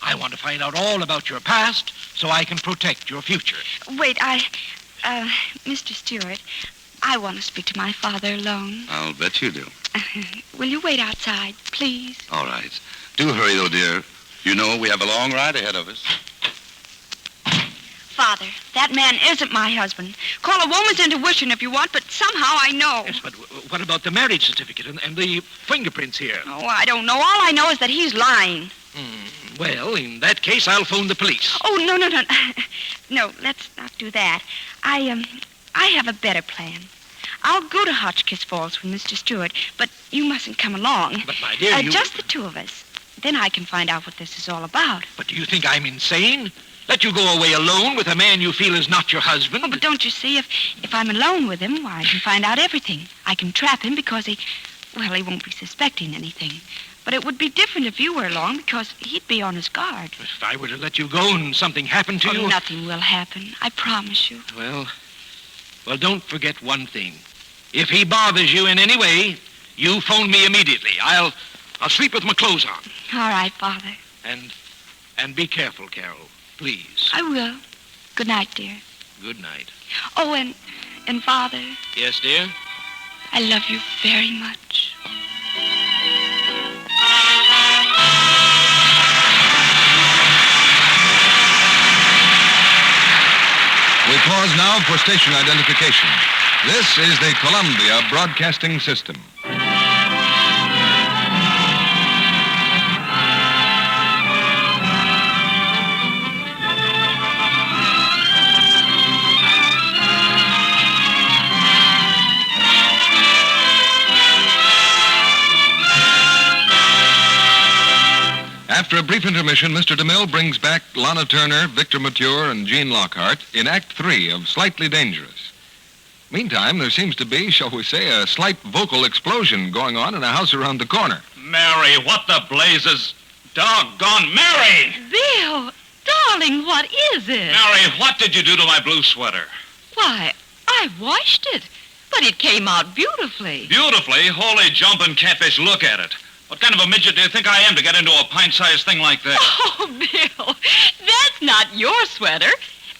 I want to find out all about your past so I can protect your future. Wait, Mr. Stewart, I want to speak to my father alone. I'll bet you do. Will you wait outside, please? All right. Do hurry, though, dear. You know we have a long ride ahead of us. Father, that man isn't my husband. Call a woman's intuition if you want, but somehow I know. Yes, but what about the marriage certificate and the fingerprints here? Oh, I don't know. All I know is that he's lying. Well, in that case, I'll phone the police. Oh, no. No, let's not do that. I have a better plan. I'll go to Hotchkiss Falls with Mr. Stewart, but you mustn't come along. But, my dear, just the two of us. Then I can find out what this is all about. But do you think I'm insane? Let you go away alone with a man you feel is not your husband? Oh, but don't you see, if I'm alone with him, why, I can find out everything. I can trap him because he won't be suspecting anything. But it would be different if you were along because he'd be on his guard. If I were to let you go and something happened to you... Nothing will happen. I promise you. Well, don't forget one thing. If he bothers you in any way, you phone me immediately. I'll sleep with my clothes on. All right, Father. And be careful, Carol. Please. I will. Good night, dear. Good night. Oh, and Father. Yes, dear? I love you very much. We pause now for station identification. This is the Columbia Broadcasting System. permission, Mr. DeMille brings back Lana Turner, Victor Mature, and Gene Lockhart in Act 3 of Slightly Dangerous. Meantime, there seems to be, shall we say, a slight vocal explosion going on in a house around the corner. Mary, what the blazes? Doggone Mary! Bill, darling, what is it? Mary, what did you do to my blue sweater? Why, I washed it, but it came out beautifully. Beautifully? Holy jumping catfish, look at it. What kind of a midget do you think I am to get into a pint-sized thing like that? Oh, Bill, that's not your sweater.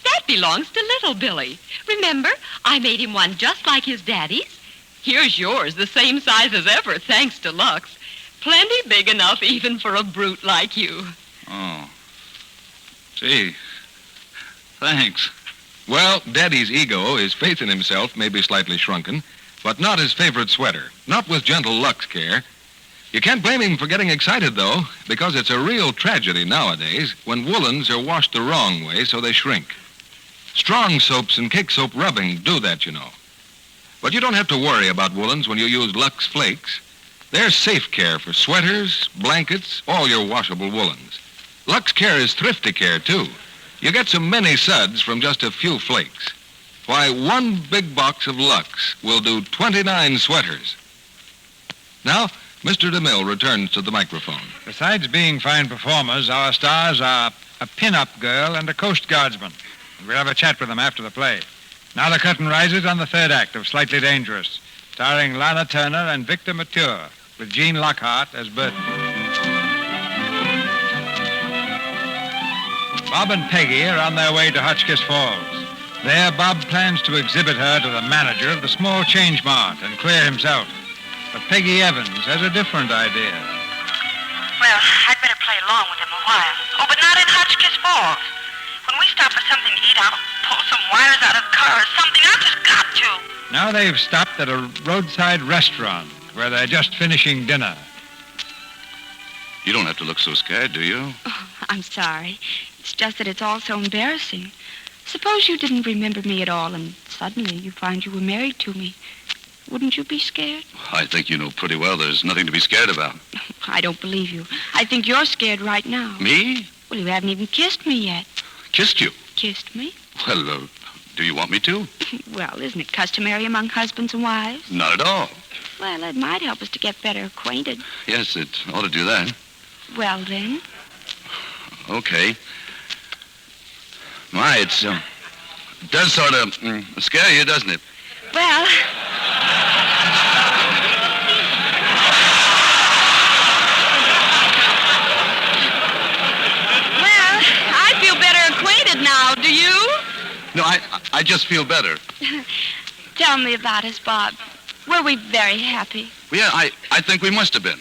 That belongs to little Billy. Remember, I made him one just like his daddy's. Here's yours, the same size as ever, thanks to Lux. Plenty big enough even for a brute like you. Oh. Gee. Thanks. Well, Daddy's ego, his faith in himself, may be slightly shrunken, but not his favorite sweater. Not with gentle Lux care. You can't blame him for getting excited, though, because it's a real tragedy nowadays when woolens are washed the wrong way so they shrink. Strong soaps and cake soap rubbing do that, you know. But you don't have to worry about woolens when you use Lux Flakes. They're safe care for sweaters, blankets, all your washable woolens. Lux Care is thrifty care, too. You get so many suds from just a few flakes. Why, one big box of Lux will do 29 sweaters. Now, Mr. DeMille returns to the microphone. Besides being fine performers, our stars are a pin-up girl and a Coast Guardsman. We'll have a chat with them after the play. Now the curtain rises on the third act of Slightly Dangerous, starring Lana Turner and Victor Mature, with Gene Lockhart as Burton. Bob and Peggy are on their way to Hotchkiss Falls. There, Bob plans to exhibit her to the manager of the small change mart and clear himself. But Peggy Evans has a different idea. Well, I'd better play along with him a while. Oh, but not in Hotchkiss Falls. When we stop for something to eat, I'll pull some wires out of the car or something. I've just got to. Now they've stopped at a roadside restaurant where they're just finishing dinner. You don't have to look so scared, do you? Oh, I'm sorry. It's just that it's all so embarrassing. Suppose you didn't remember me at all and suddenly you find you were married to me. Wouldn't you be scared? I think you know pretty well there's nothing to be scared about. I don't believe you. I think you're scared right now. Me? Well, you haven't even kissed me yet. Kissed you? Kissed me? Well, do you want me to? Well, isn't it customary among husbands and wives? Not at all. Well, it might help us to get better acquainted. Yes, it ought to do that. Well, then. Okay. My, it does sort of scare you, doesn't it? Well... I feel better acquainted now, do you? No, I just feel better. Tell me about us, Bob. Were we very happy? Well, yeah, I think we must have been.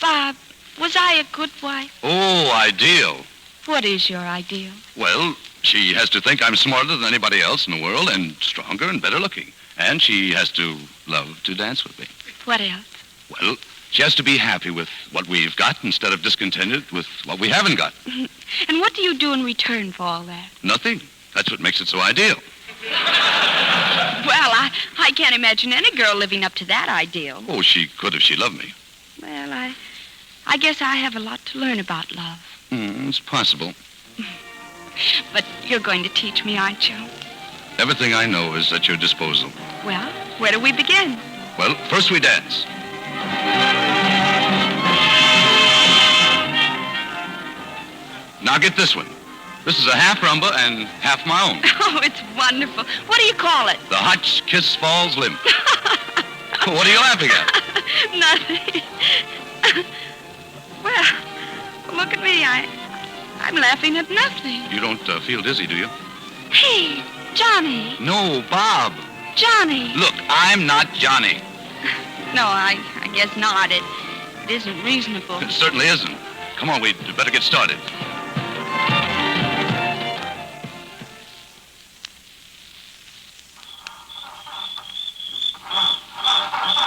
Bob, was I a good wife? Oh, ideal. What is your ideal? Well, she has to think I'm smarter than anybody else in the world and stronger and better looking. And she has to love to dance with me. What else? Well, she has to be happy with what we've got instead of discontented with what we haven't got. And what do you do in return for all that? Nothing. That's what makes it so ideal. Well, I can't imagine any girl living up to that ideal. Oh, she could if she loved me. Well, I guess I have a lot to learn about love. It's possible. But you're going to teach me, aren't you? Everything I know is at your disposal. Well, where do we begin? Well, first we dance. Now get this one. This is a half rumba and half my own. Oh, it's wonderful. What do you call it? The Hotchkiss Falls Limp. What are you laughing at? Nothing. Well, look at me. I'm laughing at nothing. You don't feel dizzy, do you? Hey, Johnny. No, Bob. Johnny. Look, I'm not Johnny. No, I guess not. It isn't reasonable. It certainly isn't. Come on, we'd better get started.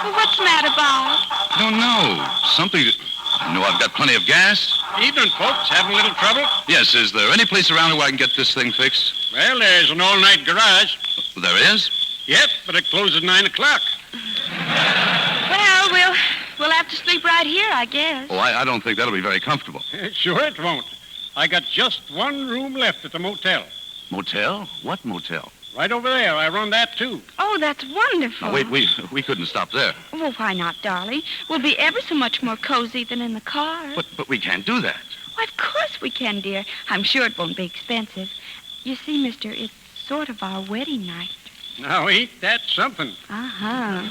Well, what's the matter, Bob? I don't know. Something... I know I've got plenty of gas. Evening, folks. Having a little trouble? Yes, is there any place around where I can get this thing fixed? Well, there's an all-night garage. There is? Yep, but it closes 9 o'clock. Well, we'll have to sleep right here, I guess. Oh, I don't think that'll be very comfortable. Sure it won't. I got just one room left at the motel. Motel? What motel? Right over there. I run that, too. Oh, that's wonderful. Now, wait, we couldn't stop there. Well, why not, darling? We'll be ever so much more cozy than in the car. But we can't do that. Why, of course we can, dear. I'm sure it won't be expensive. You see, mister, it's sort of our wedding night. Now, ain't that something? Uh-huh.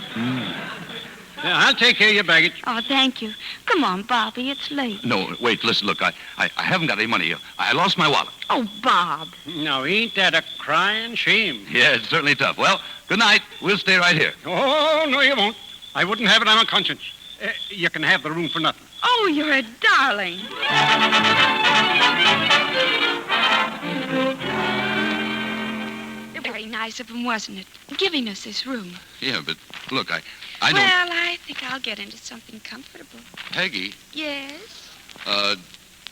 Yeah, I'll take care of your baggage. Oh, thank you. Come on, Bobby, it's late. No, wait, listen, look, I haven't got any money. I lost my wallet. Oh, Bob. Now, ain't that a crying shame? Yeah, it's certainly tough. Well, good night. We'll stay right here. Oh, no, you won't. I wouldn't have it on my conscience. You can have the room for nothing. Oh, you're a darling. Very nice of him, wasn't it? Giving us this room. Yeah, but look, I don't... Well, I think I'll get into something comfortable. Peggy, Yes?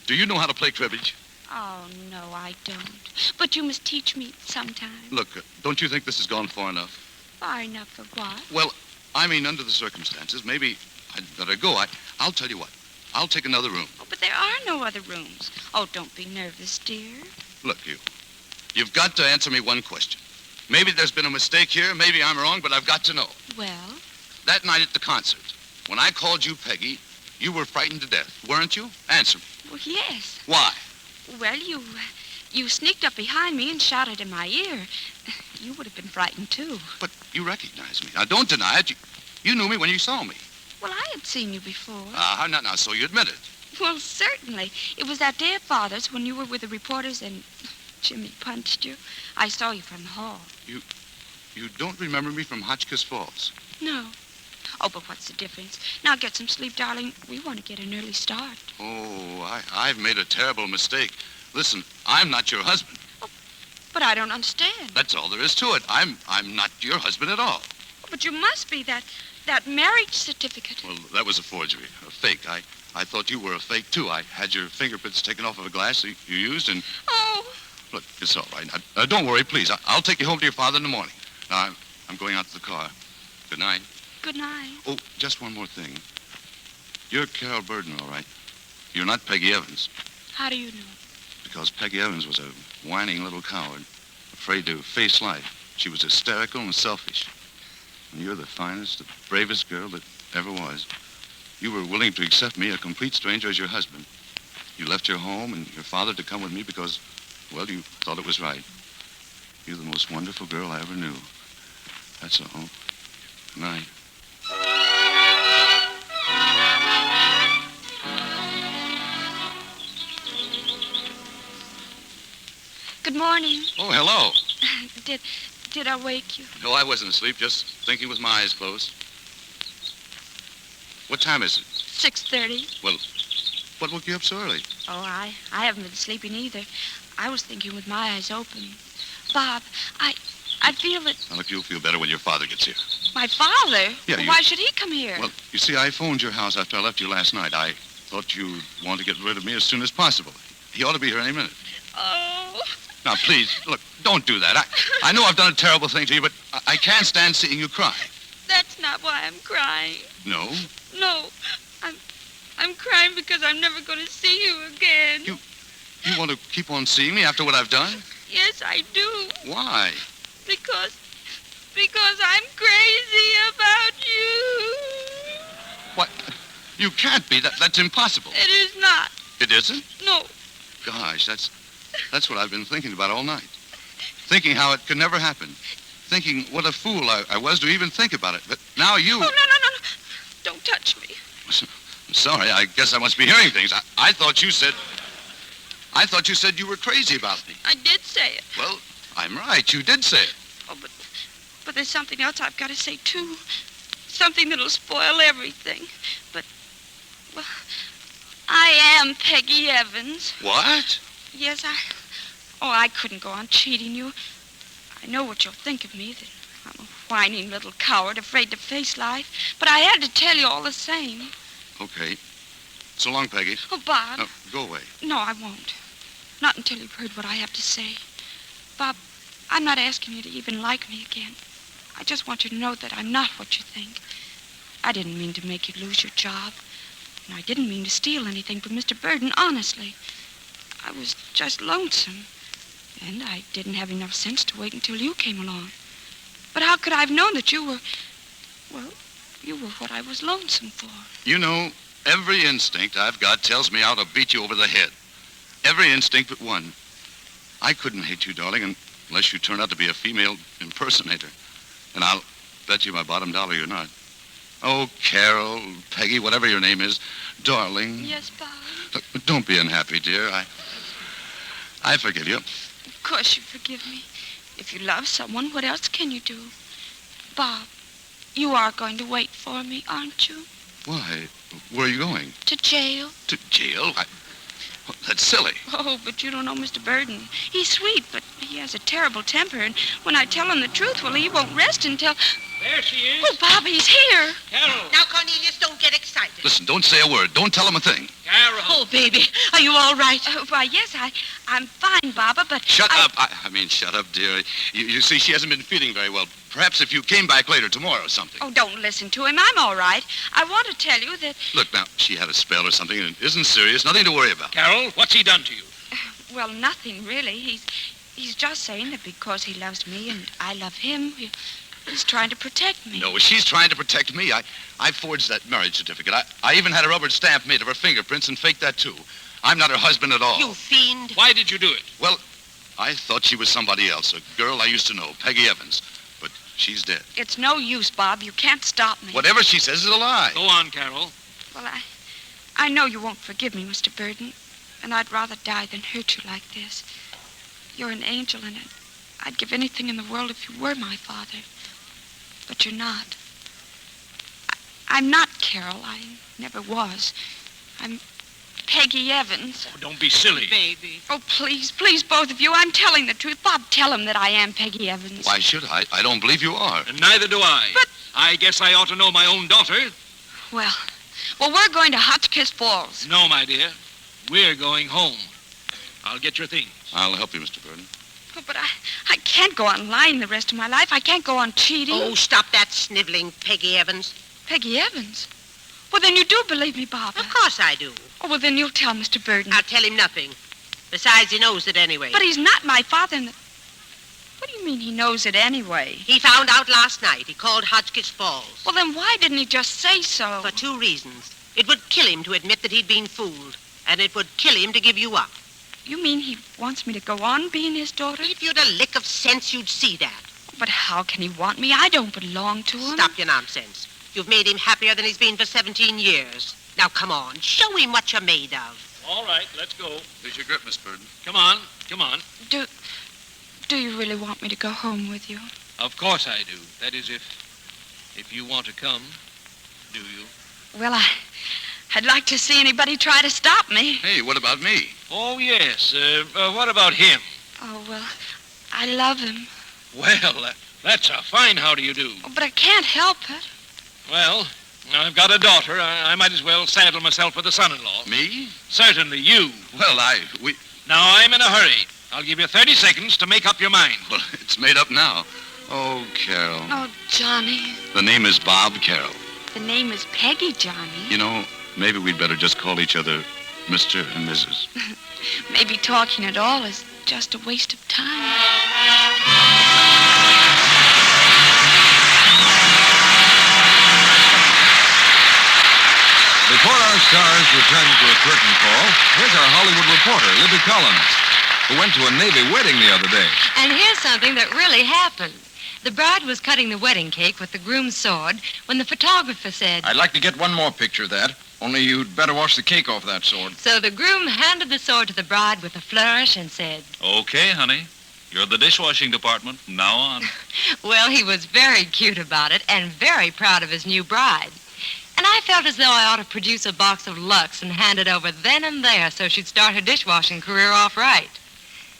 do you know how to play cribbage? Oh, no, I don't. But you must teach me sometime. Look, don't you think this has gone far enough? Far enough for what? Well, I mean, under the circumstances, maybe I'd better go. I'll tell you what. I'll take another room. Oh, but there are no other rooms. Oh, don't be nervous, dear. Look, you've got to answer me one question. Maybe there's been a mistake here. Maybe I'm wrong, but I've got to know. Well? That night at the concert, when I called you Peggy, you were frightened to death, weren't you? Answer me. Well, yes. Why? Well, you sneaked up behind me and shouted in my ear. You would have been frightened, too. But you recognized me. Now, don't deny it. You knew me when you saw me. Well, I had seen you before. Now, so you admit it. Well, certainly. It was that day at Father's when you were with the reporters and Jimmy punched you. I saw you from the hall. You don't remember me from Hotchkiss Falls? No. Oh, but what's the difference? Now get some sleep, darling. We want to get an early start. Oh, I've made a terrible mistake. Listen, I'm not your husband. Oh, but I don't understand. That's all there is to it. I'm not your husband at all. Oh, but you must be that marriage certificate. Well, that was a forgery, a fake. I thought you were a fake, too. I had your fingerprints taken off of a glass you used, and... Oh. Look, it's all right. Now, don't worry, please. I'll take you home to your father in the morning. Now, I'm going out to the car. Good night. Good night. Oh, just one more thing. You're Carol Burden, all right? You're not Peggy Evans. How do you know? Because Peggy Evans was a whining little coward, afraid to face life. She was hysterical and selfish. And you're the finest, the bravest girl that ever was. You were willing to accept me, a complete stranger, as your husband. You left your home and your father to come with me because, well, you thought it was right. You're the most wonderful girl I ever knew. That's all. Good night. Good morning. Oh, hello. Did I wake you? No, I wasn't asleep, just thinking with my eyes closed. What time is it? 6:30. Well, what woke you up so early? Oh, I haven't been sleeping either. I was thinking with my eyes open. Bob, I feel that... Now, look, you'll feel better when your father gets here. My father? Yeah, Well, why should he come here? Well, you see, I phoned your house after I left you last night. I thought you'd want to get rid of me as soon as possible. He ought to be here any minute. Oh. Now, please, look, don't do that. I know I've done a terrible thing to you, but I can't stand seeing you cry. That's not why I'm crying. No? No. I'm crying because I'm never going to see you again. You want to keep on seeing me after what I've done? Yes, I do. Why? Because I'm crazy about you. What? You can't be. That's impossible. It is not. It isn't? No. Gosh, that's what I've been thinking about all night. Thinking how it could never happen. Thinking what a fool I was to even think about it. But now you... Oh, no. Don't touch me. I'm sorry. I guess I must be hearing things. I thought you said you were crazy about me. I did say it. Well, I'm right. You did say it. Oh, but there's something else I've got to say, too. Something that'll spoil everything. But, well, I am Peggy Evans. What? Yes, I couldn't go on cheating you. I know what you'll think of me, that I'm a whining little coward afraid to face life. But I had to tell you all the same. Okay. So long, Peggy. Oh, Bob. No, go away. No, I won't. Not until you've heard what I have to say. Bob, I'm not asking you to even like me again. I just want you to know that I'm not what you think. I didn't mean to make you lose your job. And I didn't mean to steal anything from Mr. Burden, honestly. I was just lonesome. And I didn't have enough sense to wait until you came along. But how could I have known that you were... Well, you were what I was lonesome for. You know, every instinct I've got tells me how to beat you over the head. Every instinct but one. I couldn't hate you, darling, unless you turned out to be a female impersonator. And I'll bet you my bottom dollar you're not. Oh, Carol, Peggy, whatever your name is, darling. Yes, Bob. Look, don't be unhappy, dear. I forgive you. Of course you forgive me. If you love someone, what else can you do? Bob, you are going to wait for me, aren't you? Why? Where are you going? To jail. To jail? That's silly. Oh, but you don't know Mr. Burden. He's sweet, but he has a terrible temper, and when I tell him the truth, well, he won't rest until... There she is. Oh, Bob, he's here. Carol. Now, Cornelius, don't get excited. Listen, don't say a word. Don't tell him a thing. Carol. Oh, baby, are you all right? Why, yes, I'm fine, Baba, but... Shut up. I mean, shut up, dear. You see, she hasn't been feeling very well. Perhaps if you came back later tomorrow or something. Oh, don't listen to him. I'm all right. I want to tell you that... Look, now, she had a spell or something, and it isn't serious. Nothing to worry about. Carol, what's he done to you? Well, nothing, really. He's just saying that because he loves me and I love him, he's trying to protect me. No, she's trying to protect me. I forged that marriage certificate. I even had a rubber stamp made of her fingerprints and faked that, too. I'm not her husband at all. You fiend. Why did you do it? Well, I thought she was somebody else, a girl I used to know, Peggy Evans. But she's dead. It's no use, Bob. You can't stop me. Whatever she says is a lie. Go on, Carol. Well, I know you won't forgive me, Mr. Burden, and I'd rather die than hurt you like this. You're an angel, and I'd give anything in the world if you were my father. But you're not. I'm not Carol. I never was. I'm Peggy Evans. Oh, don't be silly. Baby. Oh, please, both of you. I'm telling the truth. Bob, tell him that I am Peggy Evans. Why should I? I don't believe you are. And neither do I. But... I guess I ought to know my own daughter. Well, we're going to Hotchkiss Falls. No, my dear. We're going home. I'll get your things. I'll help you, Mr. Burden. Oh, but I can't go on lying the rest of my life. I can't go on cheating. Oh, stop that sniveling, Peggy Evans. Peggy Evans? Well, then you do believe me, Barbara. Of course I do. Oh, well, then you'll tell Mr. Burden. I'll tell him nothing. Besides, he knows it anyway. But he's not my father. What do you mean he knows it anyway? He found out last night. He called Hotchkiss Falls. Well, then why didn't he just say so? For two reasons. It would kill him to admit that he'd been fooled, and it would kill him to give you up. You mean he wants me to go on being his daughter? If you'd a lick of sense, you'd see that. But how can he want me? I don't belong to him. Stop your nonsense. You've made him happier than he's been for 17 years. Now, come on. Show him what you're made of. All right, let's go. Here's your grip, Miss Burden. Come on, come on. Do you really want me to go home with you? Of course I do. That is, if you want to come, do you? Well, I'd like to see anybody try to stop me. Hey, what about me? Oh, yes. What about him? Oh, well, I love him. Well, that's a fine how do you do. Oh, but I can't help it. Well, I've got a daughter. I might as well saddle myself with a son-in-law. Me? Certainly, you. Well, Now, I'm in a hurry. I'll give you 30 seconds to make up your mind. Well, it's made up now. Oh, Carol. Oh, Johnny. The name is Bob Carroll. The name is Peggy, Johnny. You know, maybe we'd better just call each other Mr. and Mrs. Maybe talking at all is just a waste of time. Before our stars return to a curtain call, here's our Hollywood reporter, Libby Collins, who went to a Navy wedding the other day. And here's something that really happened. The bride was cutting the wedding cake with the groom's sword when the photographer said... I'd like to get one more picture of that. Only you'd better wash the cake off that sword. So the groom handed the sword to the bride with a flourish and said... Okay, honey. You're the dishwashing department from now on. Well, he was very cute about it and very proud of his new bride. And I felt as though I ought to produce a box of Lux and hand it over then and there so she'd start her dishwashing career off right.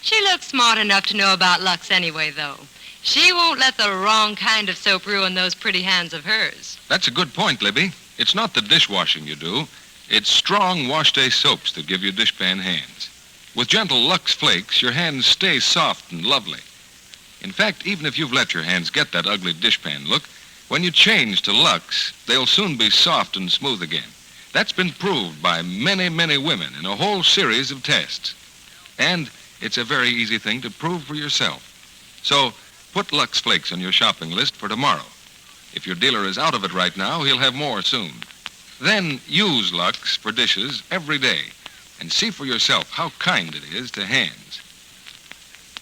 She looks smart enough to know about Lux anyway, though. She won't let the wrong kind of soap ruin those pretty hands of hers. That's a good point, Libby. It's not the dishwashing you do. It's strong wash-day soaps that give you dishpan hands. With gentle Lux Flakes, your hands stay soft and lovely. In fact, even if you've let your hands get that ugly dishpan look, when you change to Lux, they'll soon be soft and smooth again. That's been proved by many, many women in a whole series of tests. And it's a very easy thing to prove for yourself. So put Lux Flakes on your shopping list for tomorrow. If your dealer is out of it right now, he'll have more soon. Then use Lux for dishes every day and see for yourself how kind it is to hands.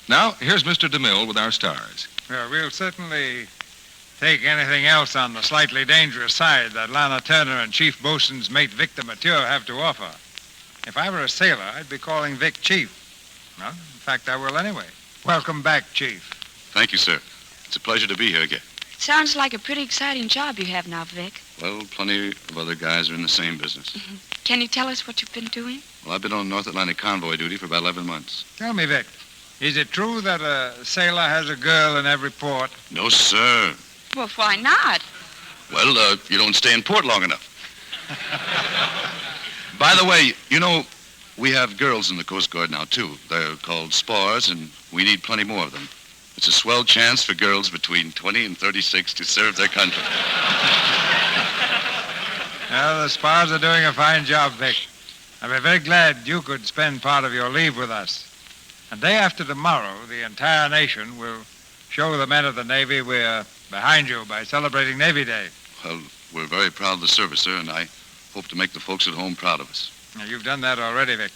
Now, here's Mr. DeMille with our stars. Well, we'll certainly take anything else on the slightly dangerous side that Lana Turner and Chief Bosun's mate Victor Mature have to offer. If I were a sailor, I'd be calling Vic Chief. Well, in fact, I will anyway. Welcome back, Chief. Thank you, sir. It's a pleasure to be here again. Sounds like a pretty exciting job you have now, Vic. Well, plenty of other guys are in the same business. Can you tell us what you've been doing? Well, I've been on North Atlantic convoy duty for about 11 months. Tell me, Vic, is it true that a sailor has a girl in every port? No, sir. Well, why not? Well, you don't stay in port long enough. By the way, you know, we have girls in the Coast Guard now, too. They're called spars, and we need plenty more of them. It's a swell chance for girls between 20 and 36 to serve their country. Well, the spars are doing a fine job, Vic. I'll be very glad you could spend part of your leave with us. And day after tomorrow, the entire nation will show the men of the Navy we're behind you by celebrating Navy Day. Well, we're very proud of the service, sir, and I hope to make the folks at home proud of us. Now, you've done that already, Vic.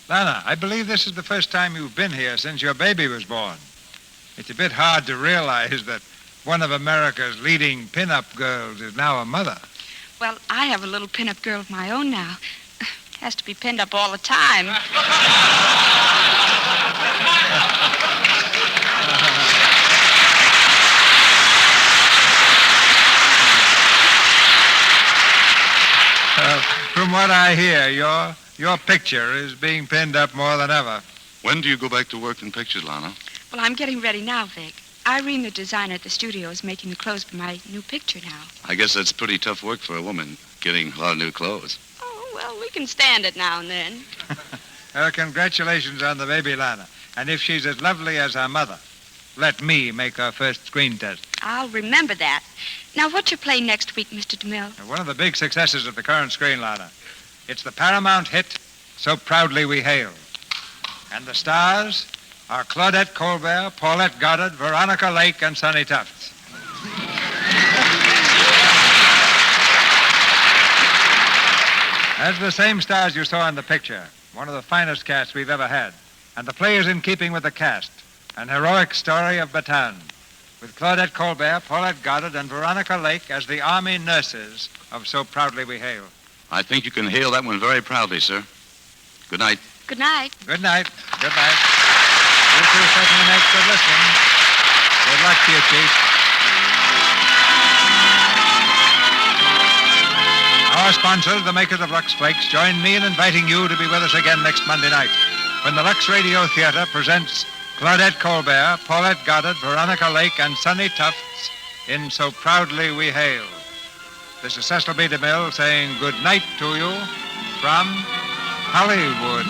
Lana, I believe this is the first time you've been here since your baby was born. It's a bit hard to realize that one of America's leading pin-up girls is now a mother. Well, I have a little pin-up girl of my own now. Has to be pinned up all the time. From what I hear, your picture is being pinned up more than ever. When do you go back to work in pictures, Lana? Well, I'm getting ready now, Vic. Irene, the designer at the studio, is making the clothes for my new picture now. I guess that's pretty tough work for a woman, getting a lot of new clothes. Oh, well, we can stand it now and then. Well, congratulations on the baby, Lana. And if she's as lovely as her mother, let me make her first screen test. I'll remember that. Now, what's your play next week, Mr. DeMille? One of the big successes of the current screen, Lana. It's the Paramount hit, So Proudly We Hail. And the stars are Claudette Colbert, Paulette Goddard, Veronica Lake, and Sonny Tufts. That's the same stars you saw in the picture. One of the finest casts we've ever had. And the play is in keeping with the cast. An heroic story of Bataan. With Claudette Colbert, Paulette Goddard, and Veronica Lake as the Army nurses of So Proudly We Hail. I think you can hail that one very proudly, sir. Good night. Good night. Good night. Good night. You two certainly make good listening. Good luck to you, Chief. Our sponsors, the makers of Lux Flakes, join me in inviting you to be with us again next Monday night when the Lux Radio Theater presents Claudette Colbert, Paulette Goddard, Veronica Lake, and Sonny Tufts in So Proudly We Hail. This is Cecil B. DeMille saying good night to you from Hollywood.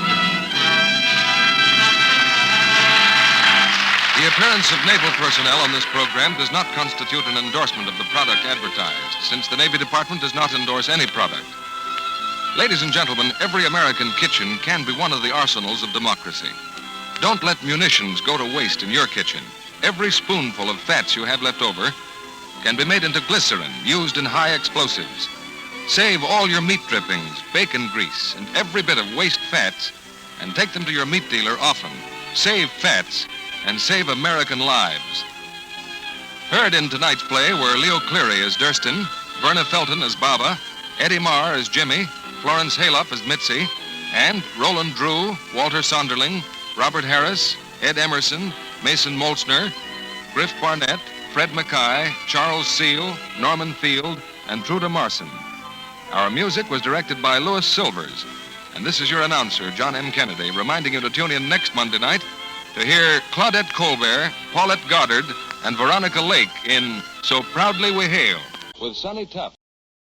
The appearance of naval personnel on this program does not constitute an endorsement of the product advertised, since the Navy Department does not endorse any product. Ladies and gentlemen, every American kitchen can be one of the arsenals of democracy. Don't let munitions go to waste in your kitchen. Every spoonful of fats you have left over can be made into glycerin used in high explosives. Save all your meat drippings, bacon grease, and every bit of waste fats and take them to your meat dealer often. Save fats and save American lives. Heard in tonight's play were Leo Cleary as Durston, Verna Felton as Baba, Eddie Marr as Jimmy, Florence Haleop as Mitzi, and Roland Drew, Walter Sonderling, Robert Harris, Ed Emerson, Mason Moltzner, Griff Barnett, Fred Mackay, Charles Seal, Norman Field, and Truda Marson. Our music was directed by Louis Silvers. And this is your announcer, John M. Kennedy, reminding you to tune in next Monday night to hear Claudette Colbert, Paulette Goddard, and Veronica Lake in So Proudly We Hail with Sonny Tufts.